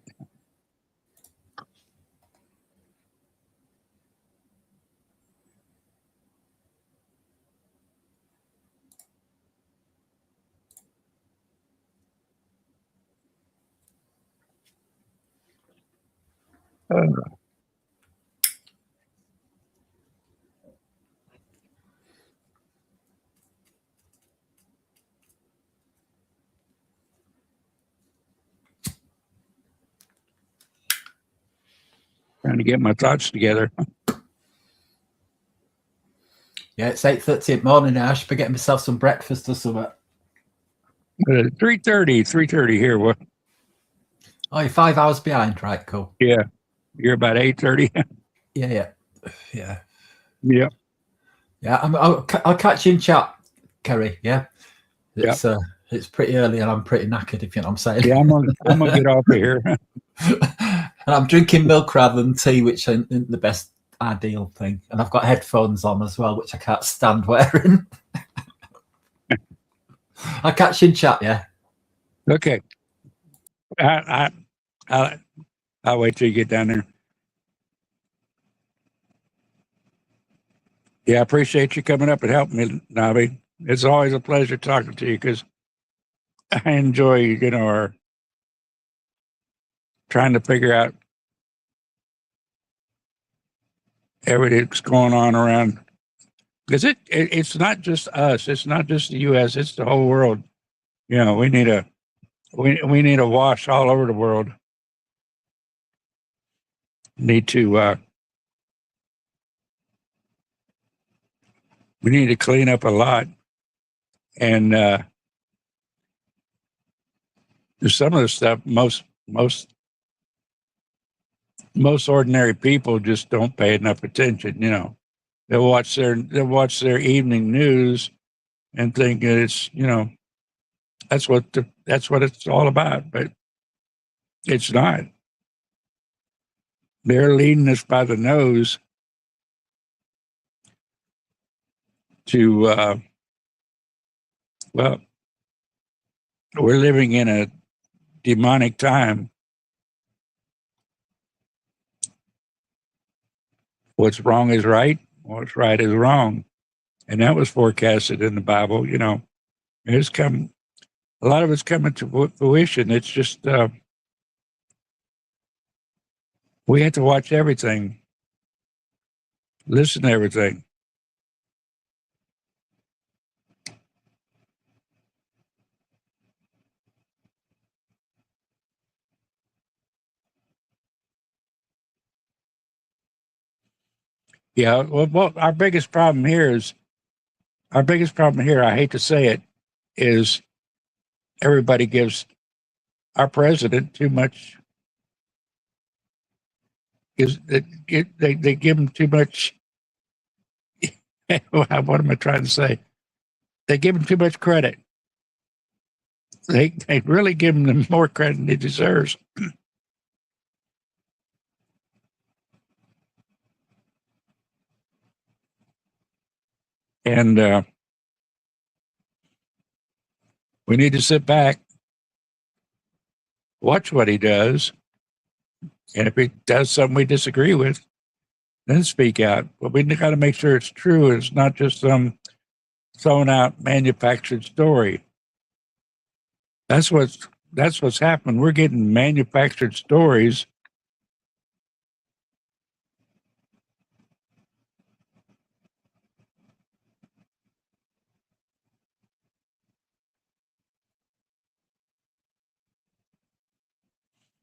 Trying to get my thoughts together. Yeah, it's 8:30 in the morning now. I should be getting myself some breakfast or something. 3:30 here. What? Oh, you're 5 hours behind. Right, cool. Yeah, you're about 8:30. Yeah. Yeah. I'll catch you in chat, Kerry. Yeah. It's pretty early and I'm pretty knackered, if you know what I'm saying. Yeah, I'm gonna get off of here. And I'm drinking milk rather than tea, which isn't the best ideal thing. And I've got headphones on as well, which I can't stand wearing. I'll catch you in chat, yeah. Okay. I'll wait till you get down there. Yeah, I appreciate you coming up and helping me, Nobby. It's always a pleasure talking to you because I enjoy, our trying to figure out everything that's going on around. Because it's not just us. It's not just the U.S. It's the whole world. We need a wash all over the world. We need to clean up a lot. And some of the stuff most ordinary people just don't pay enough attention. They'll watch their evening news and think that it's that's what it's all about, but it's not. They're leading us by the nose to we're living in a demonic time. What's wrong is right. What's right is wrong. And that was forecasted in the Bible. It's come, a lot of it's coming to fruition. It's just, we have to watch everything, listen to everything. Yeah, well, our biggest problem here, I hate to say it, is everybody gives our president too much. They give him too much. What am I trying to say? They give him too much credit. They really give him more credit than he deserves. And we need to sit back, watch what he does, and if he does something we disagree with, then speak out. But we got to make sure it's true. It's not just some thrown out manufactured story. That's what's happened. We're getting manufactured stories.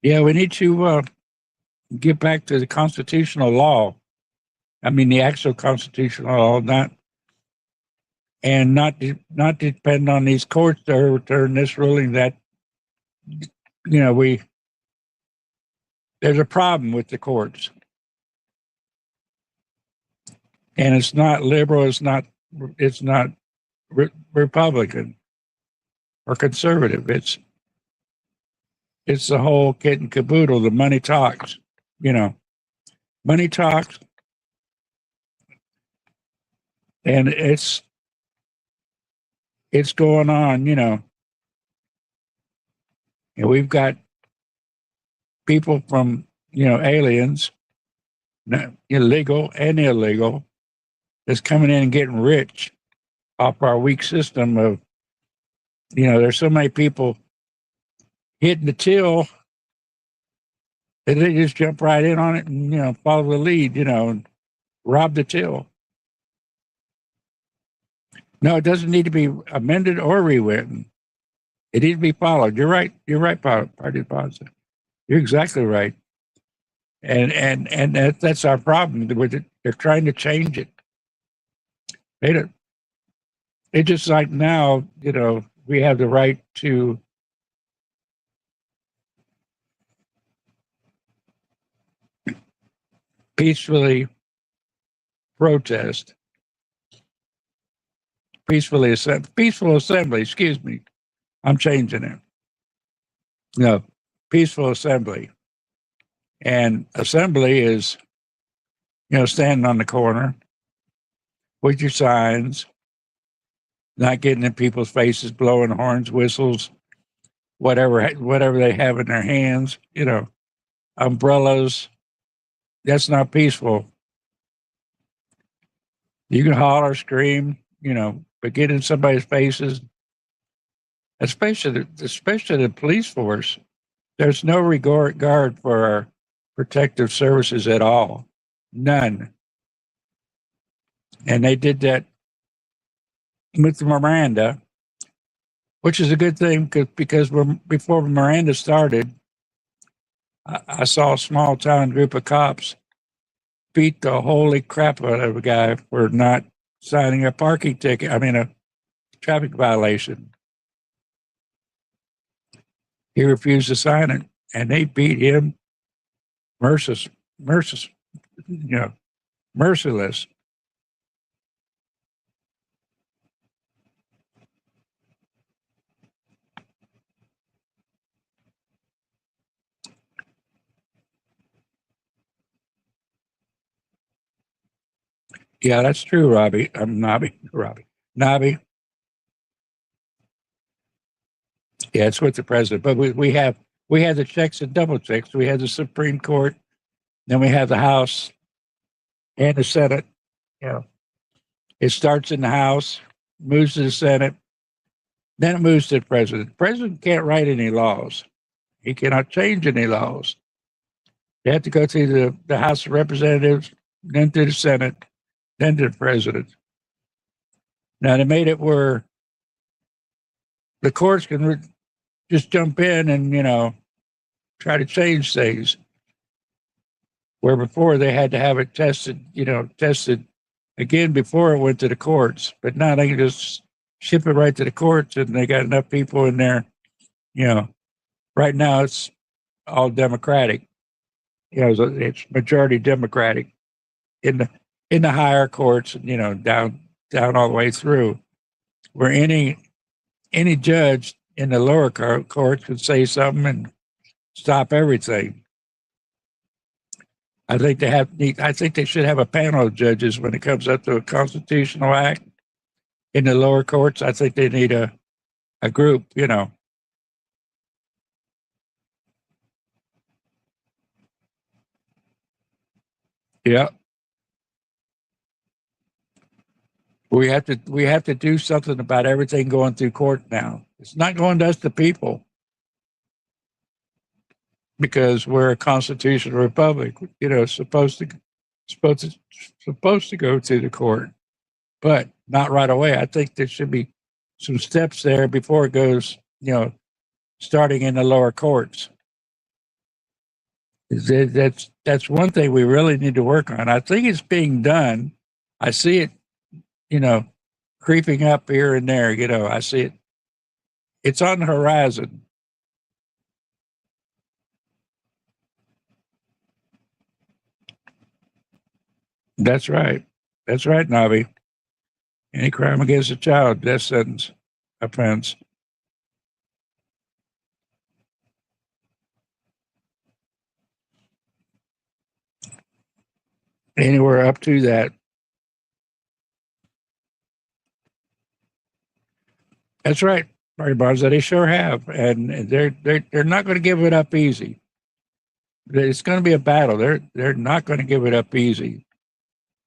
Yeah, we need to get back to the constitutional law. I mean, the actual constitutional law, not depend on these courts to overturn this ruling, that you know, there's a problem with the courts, and it's not liberal, it's not Republican or conservative. It's the whole kit and caboodle. The money talks, you know, money talks, and it's going on, you know. And we've got people from, you know, aliens, illegal and illegal, that's coming in and getting rich off our weak system of, you know, there's so many people hitting the till that they just jump right in on it and, you know, follow the lead, you know, and rob the till. No, it doesn't need to be amended or rewritten. It needs to be followed. You're right. You're right, Party Positive. You're exactly right. And that's our problem with it. They're trying to change it. It's just like now, you know, we have the right to peacefully protest, peaceful assembly, excuse me. I'm changing it. No, peaceful assembly. And assembly is, you know, standing on the corner with your signs, not getting in people's faces, blowing horns, whistles, whatever they have in their hands, you know, umbrellas. That's not peaceful. You can holler, scream, you know, but get in somebody's faces, especially the police force. There's no regard for our protective services at all. None. And they did that with Miranda, which is a good thing because before Miranda started, I saw a small town group of cops beat the holy crap out of a guy for not signing a parking ticket. I mean, a traffic violation. He refused to sign it, and they beat him merciless. Yeah, that's true, Robbie. I'm Nobby. Nobby. Yeah, it's with the president. But we have the checks and double checks. We have the Supreme Court, then we have the House and the Senate. You know, it starts in the House, moves to the Senate, then it moves to the president. The president can't write any laws. He cannot change any laws. They have to go through the House of Representatives, then to the Senate, then to the president. Now, they made it where the courts can just jump in and, you know, try to change things. Where before they had to have it tested again before it went to the courts. But now they can just ship it right to the courts, and they got enough people in there. You know, right now it's all Democratic. You know, it's majority Democratic in the higher courts, you know, down all the way through, where any judge in the lower court could say something and stop everything. I think they should have a panel of judges when it comes up to a constitutional act in the lower courts. I think they need a group, you know. Yeah. We have to do something about everything going through court now. It's not going to us, the people, because we're a constitutional republic. You know, supposed to go to the court, but not right away. I think there should be some steps there before it goes. You know, starting in the lower courts. That's one thing we really need to work on. I think it's being done. I see it, you know, creeping up here and there. You know, I see it. It's on the horizon. That's right. That's right, Navi. Any crime against a child, death sentence, offense. Anywhere up to that. That's right, Barry Bonds. They sure have, and they're not going to give it up easy. It's going to be a battle. They're not going to give it up easy.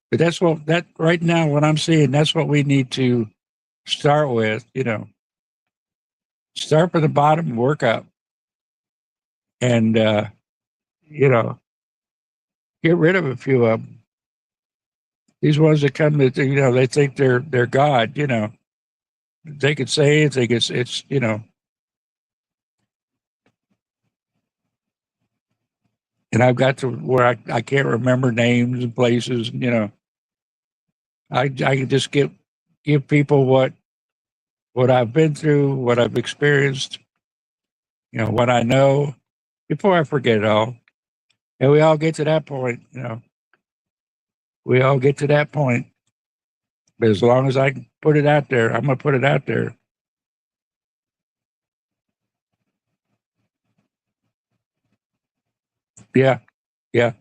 But that's what that right now. What I'm seeing, that's what we need to start with. Start from the bottom, work up, and you know, get rid of a few of them. These ones that come to, they think they're God. They could say it. They could. It's And I've got to where I can't remember names and places. I can just give people what I've been through, what I've experienced, what I know, before I forget it all. And we all get to that point. We all get to that point. But as long as I can put it out there, I'm going to put it out there. Yeah. Yeah.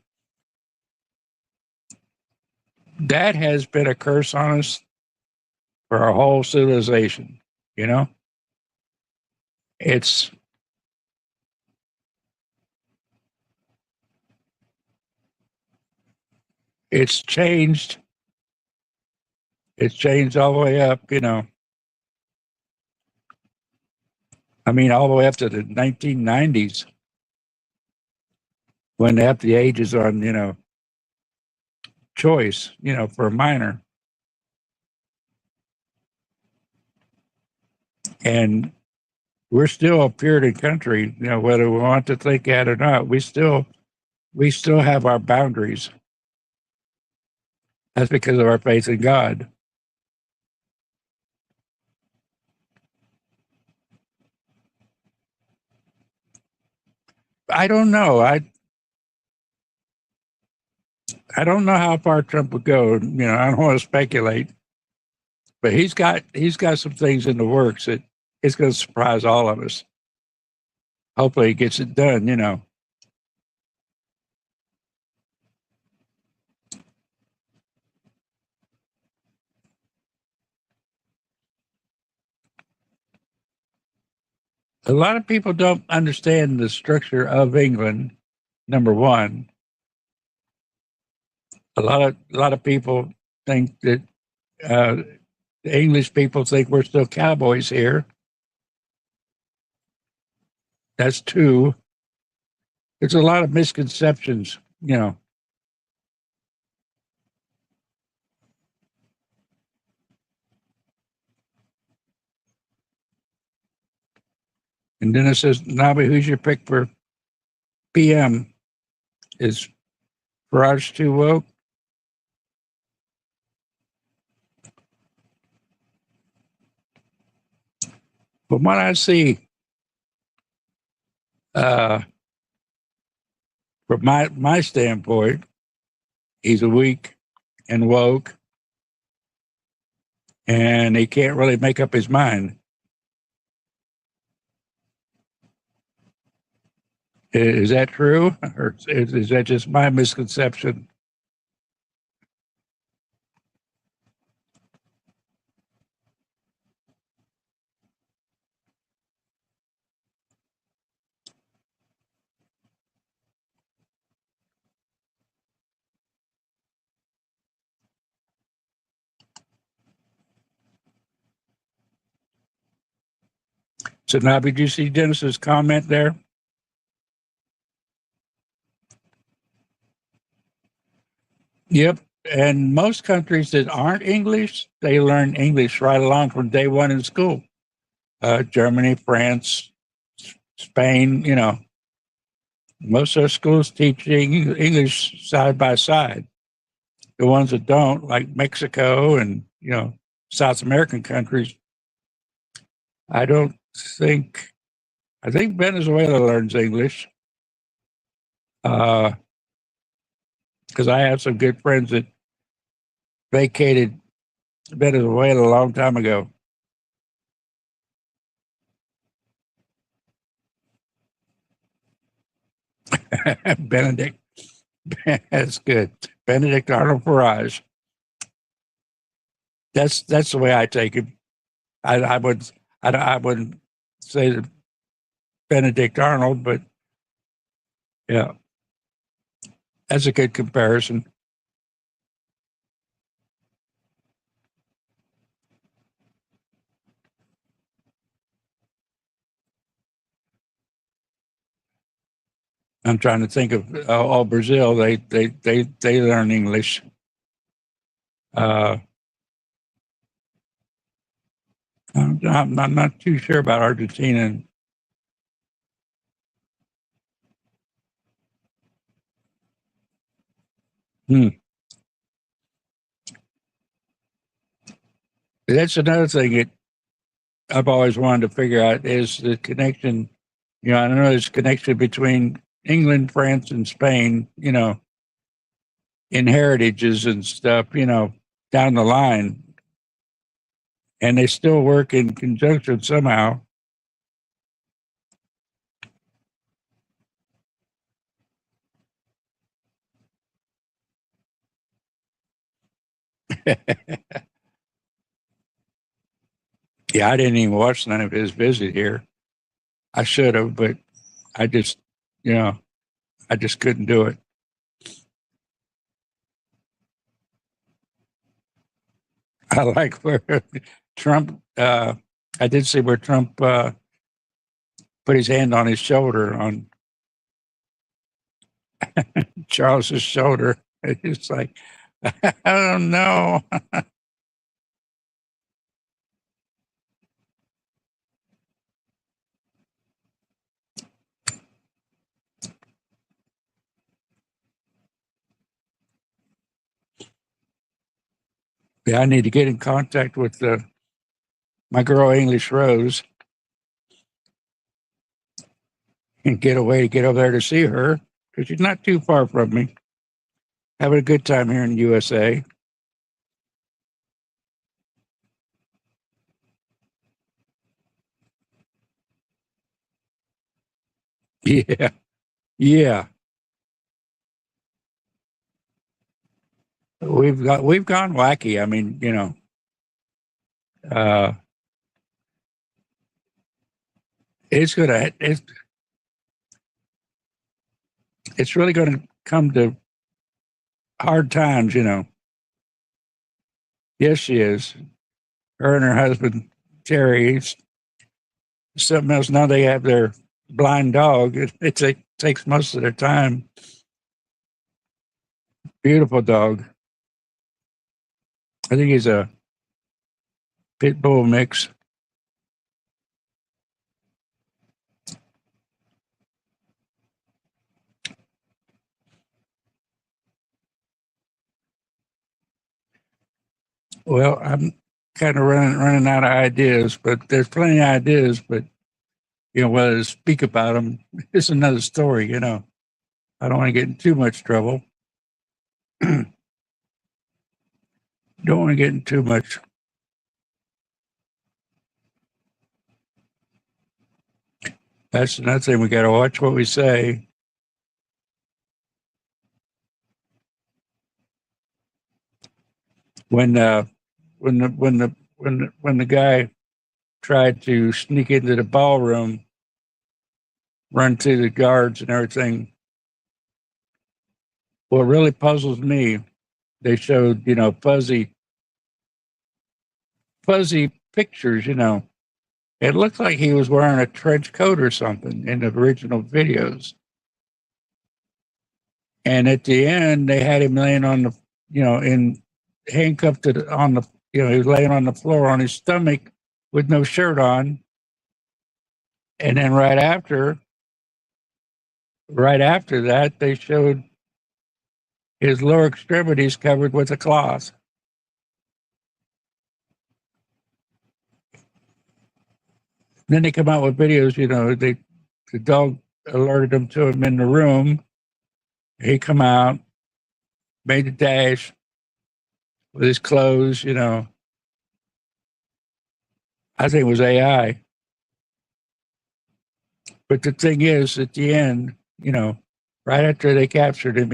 That has been a curse on us for our whole civilization. It's changed. It's changed all the way up. I mean, all the way up to the 1990s when they upped the ages on, choice, for a minor. And we're still a Puritan country, whether we want to think that or not. We still have our boundaries. That's because of our faith in God. I don't know. I don't know how far Trump would go. I don't want to speculate, but he's got some things in the works that it's going to surprise all of us. Hopefully, he gets it done. A lot of people don't understand the structure of England. Number one, a lot of people think that the English people think we're still cowboys here. That's two. There's a lot of misconceptions, And then it says, Nabi, who's your pick for PM? Is Farage too woke? From what I see, from my standpoint, he's a weak and woke, and he can't really make up his mind. Is that true, or is that just my misconception? So now, did you see Dennis's comment there? Yep. And most countries that aren't English, they learn English right along from day one in school. Germany, France, Spain, most of our schools teach English side by side. The ones that don't, like Mexico and, South American countries, I think Venezuela learns English. Because I have some good friends that vacated Venezuela a long time ago. Benedict. That's good. Benedict Arnold Farage. That's the way I take him. I wouldn't say that Benedict Arnold, but yeah, that's a good comparison. I'm trying to think of Brazil. They learn English. I'm not too sure about Argentina. That's another thing that I've always wanted to figure out is the connection. You know, I know there's a connection between England, France, and Spain, you know, in heritages and stuff, you know, down the line. And they still work in conjunction somehow. Yeah, I didn't even watch none of his visit here. I should have, but I just, you know, I just couldn't do it. I like where Trump, I did see where Trump put his hand on his shoulder, on Charles's shoulder. It's like, I don't know. Yeah, I need to get in contact with my girl English Rose and get a way to get over there to see her, because she's not too far from me. Having a good time here in the USA. Yeah, yeah. We've gone wacky. I mean, you know, uh, it's really gonna come to hard times, you know. Yes, she is. Her and her husband Terry. Something else. Now they have their blind dog. It takes most of their time. Beautiful dog. I think he's a pit bull mix. Well, I'm kind of running out of ideas, but there's plenty of ideas. But you know, whether to speak about them is another story. You know, I don't want to get in too much trouble. Don't want to get in too much. That's another thing. We got to watch what we say. When the guy tried to sneak into the ballroom, run to the guards and everything, what really puzzles me, they showed, you know, fuzzy pictures, you know. It looked like he was wearing a trench coat or something in the original videos. And at the end, they had him laying on the, you know, in handcuffed on the, you know, he was laying on the floor on his stomach with no shirt on. And then right after that, they showed his lower extremities covered with a cloth. Then they come out with videos, you know, the dog alerted them to him in the room. He come out, made the dash, with his clothes, you know. I think it was AI. But the thing is, at the end, you know, right after they captured him,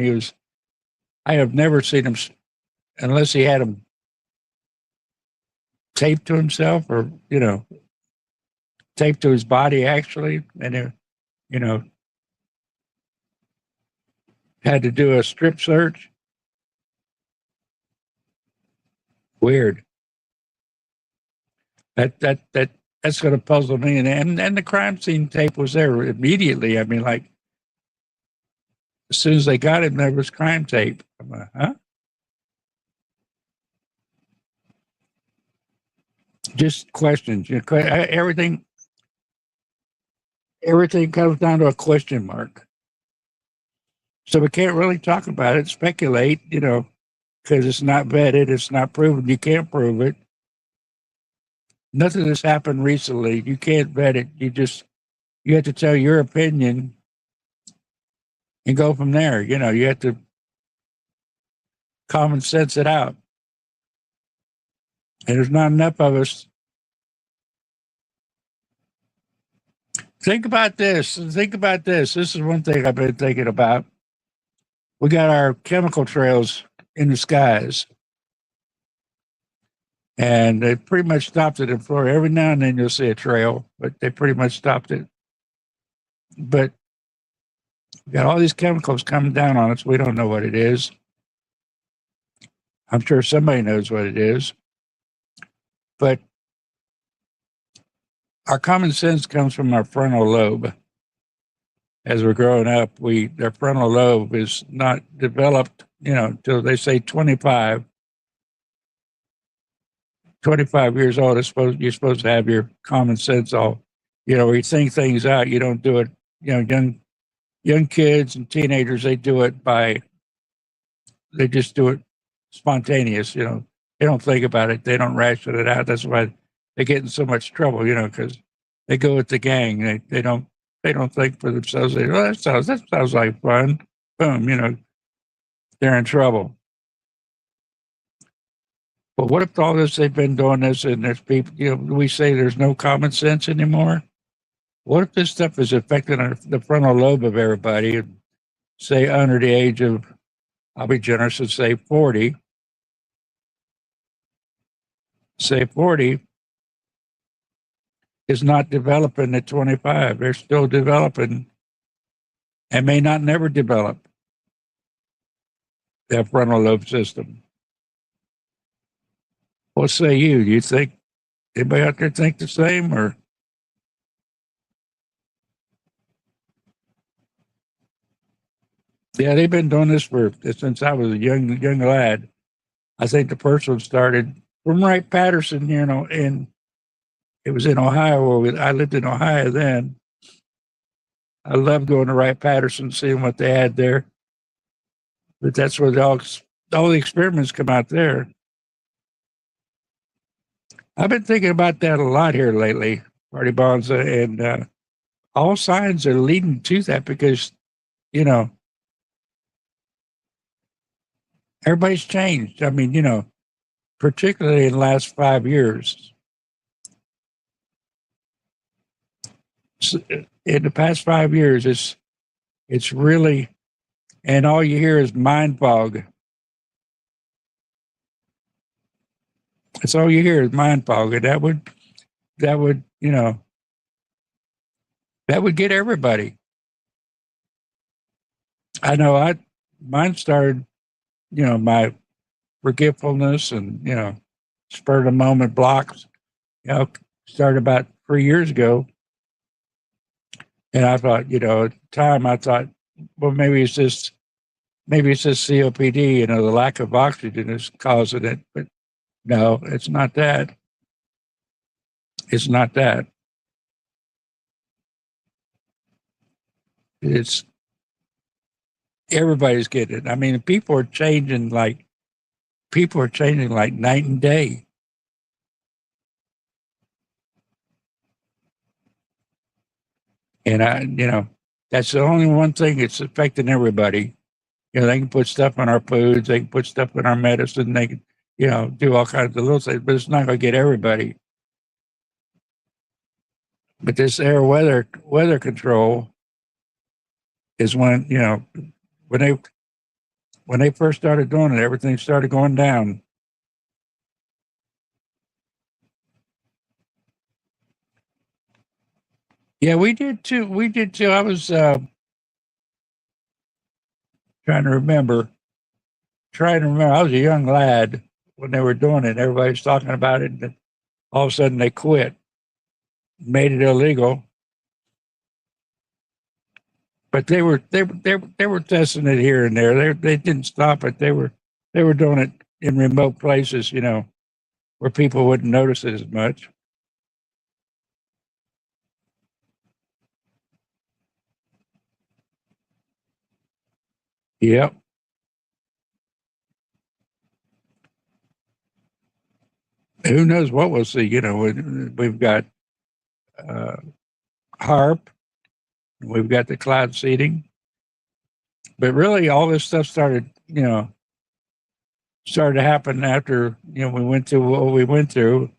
I have never seen him, unless he had him taped to himself or, you know, taped to his body actually. And, you know, had to do a strip search. Weird. That's going to puzzle me. And the crime scene tape was there immediately. I mean, like, as soon as they got him, there was crime tape. I'm like, huh? Just questions. You know, everything comes down to a question mark. So we can't really talk about it, speculate, you know, because it's not vetted, it's not proven. You can't prove it. Nothing has happened recently. You can't vet it. You have to tell your opinion and go from there. You know, you have to common sense it out. And there's not enough of us. Think about this. This is one thing I've been thinking about. We got our chemical trails in the skies. And they pretty much stopped it in Florida. Every now and then you'll see a trail, but they pretty much stopped it. But we got all these chemicals coming down on us. We don't know what it is. I'm sure somebody knows what it is. But our common sense comes from our frontal lobe. As we're growing up, their frontal lobe is not developed, you know, until they say 25 years old. You're supposed to have your common sense all, you know, where you think things out. You don't do it, you know, young kids and teenagers, they just do it spontaneous, you know. They don't think about it. They don't ration it out. That's why they get in so much trouble, you know, because they go with the gang. They don't think for themselves. They, well, that sounds like fun. Boom, you know, they're in trouble. But what if all this they've been doing this and there's people, you know, we say there's no common sense anymore? What if this stuff is affecting the frontal lobe of everybody? Say under the age of, I'll be generous and say 40. Say 40 is not developing at 25. They're still developing and may not never develop that frontal lobe system. What say you? Do you think anybody out there think the same, or? Yeah, they've been doing this since I was a young lad. I think the first one started from Wright-Patterson, you know, and it was in Ohio. I lived in Ohio then. I loved going to Wright-Patterson, seeing what they had there. But that's where all the experiments come out there. I've been thinking about that a lot here lately, Marty Bonza, and all signs are leading to that because, you know, everybody's changed. I mean, you know, particularly in the last 5 years. In the past 5 years, it's really, and all you hear is mind fog. That's all you hear is mind fog, and that would, you know, that would get everybody. I know mine started, you know, my forgetfulness and, you know, spur of the moment blocks, you know, started about 3 years ago. And I thought, you know, at the time I thought, well, maybe it's just COPD, you know, the lack of oxygen is causing it. But no, it's not that. It's not that. It's everybody's getting it. I mean, people are changing like night and day. And you know, that's the only one thing that's affecting everybody. You know, they can put stuff in our foods, they can put stuff in our medicine, do all kinds of little things, but it's not going to get everybody. But this air weather control is when they first started doing it, everything started going down. Yeah, we did too. I was trying to remember. I was a young lad when they were doing it. Everybody was talking about it, and then all of a sudden they quit, made it illegal. But they were testing it here and there. They didn't stop it. They were doing it in remote places, where people wouldn't notice it as much. Yep. Who knows what we'll see? We've got HAARP, we've got the cloud seeding, but really all this stuff started to happen after we went through what we went through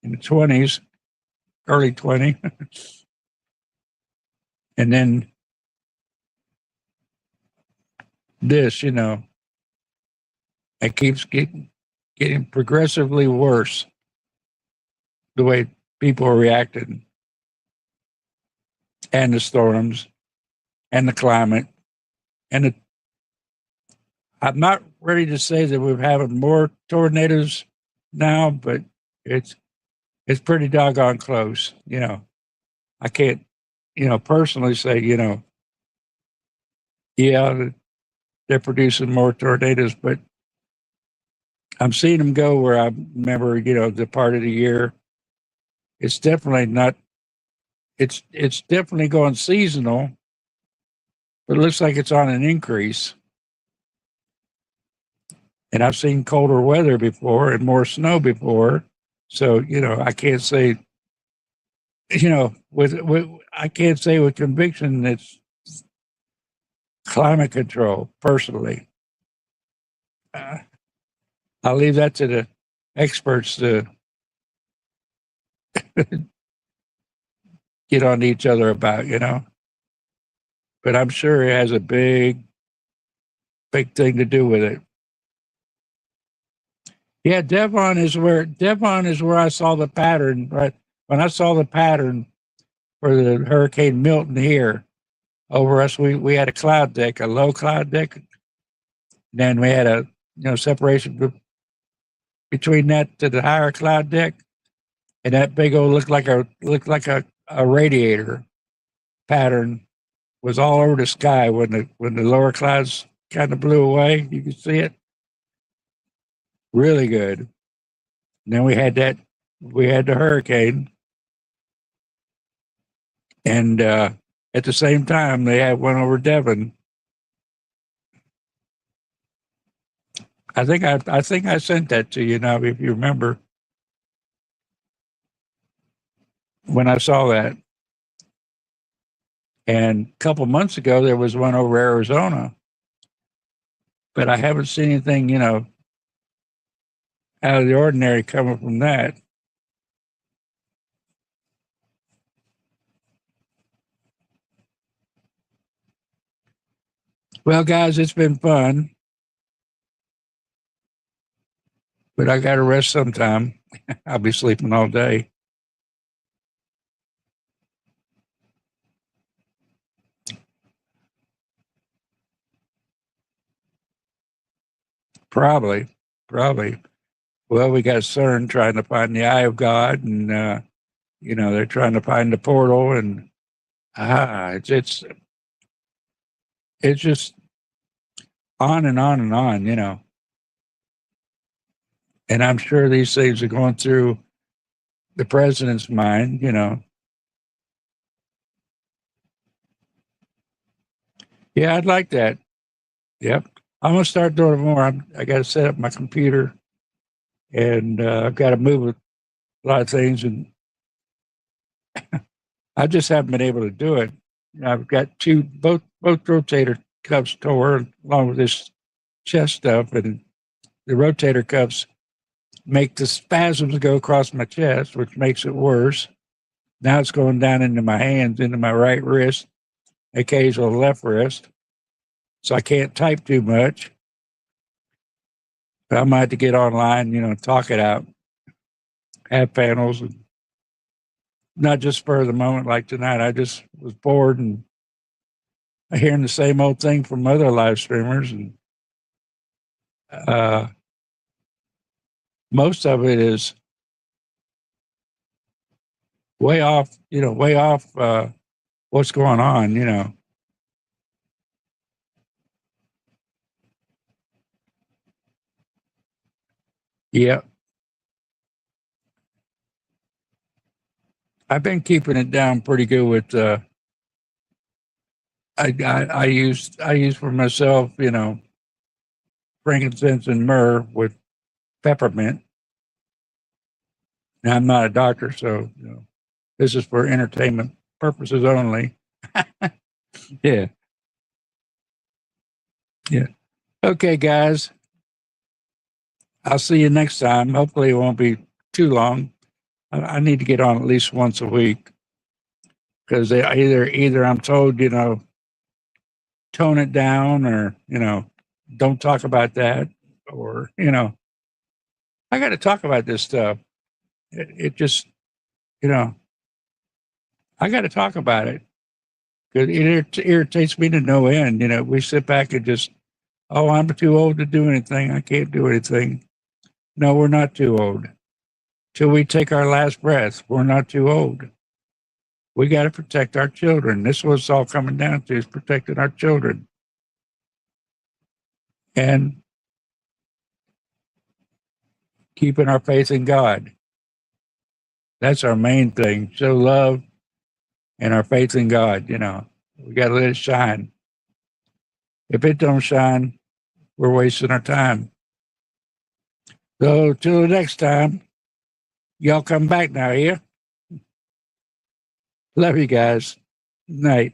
in the 20s, early 20, and then this, it keeps getting progressively worse, the way people are reacting, and the storms, and the climate, and I'm not ready to say that we're having more tornadoes now, but it's pretty doggone close. I can't, personally say, yeah, they're producing more tornadoes, but I'm seeing them go where I remember, the part of the year. It's definitely not. It's definitely going seasonal, but it looks like it's on an increase. And I've seen colder weather before and more snow before, so I can't say, I can't say with conviction it's climate control. Personally, I'll leave that to the experts to get on each other about, But I'm sure it has a big thing to do with it. Yeah, Devon is where I saw the pattern. Right when I saw the pattern for the Hurricane Milton here over us, we had a cloud deck, a low cloud deck. Then we had a separation between that to the higher cloud deck, and that big old looked like a radiator pattern was all over the sky when the lower clouds kind of blew away. You could see it really good. And then we had the hurricane, and at the same time they had one over Devon. I think I sent that to you now, if you remember, when I saw that. And a couple months ago, there was one over Arizona, but I haven't seen anything, out of the ordinary coming from that. Well, guys, it's been fun, but I got to rest sometime. I'll be sleeping all day. Probably. Well, we got CERN trying to find the eye of God, and they're trying to find the portal, and it's just on and on and on, And I'm sure these things are going through the president's mind, Yeah, I'd like that. Yep. I'm going to start doing it more. I got to set up my computer, and I've got to move a lot of things, and I just haven't been able to do it. I've got both rotator cuffs tore along with this chest stuff, and the rotator cuffs make the spasms go across my chest, which makes it worse. Now it's going down into my hands, into my right wrist, occasional left wrist. So I can't type too much. But I might have to get online, talk it out, have panels, and not just spur of the moment like tonight. I just was bored and hearing the same old thing from other live streamers. And most of it is way off what's going on. Yeah. I've been keeping it down pretty good with I use for myself, frankincense and myrrh with peppermint. Now I'm not a doctor, so this is for entertainment purposes only. Yeah. Okay, guys. I'll see you next time. Hopefully it won't be too long. I need to get on at least once a week because either I'm told, tone it down or, don't talk about that or, I got to talk about this stuff. It just, I got to talk about it because it irritates me to no end. We sit back and just, oh, I'm too old to do anything. I can't do anything. No, we're not too old. Till we take our last breath, we're not too old. We got to protect our children. This is what it's all coming down to, is protecting our children. And keeping our faith in God. That's our main thing. Show love and our faith in God. We got to let it shine. If it don't shine, we're wasting our time. So till the next time, y'all come back now, yeah? Love you guys. Night.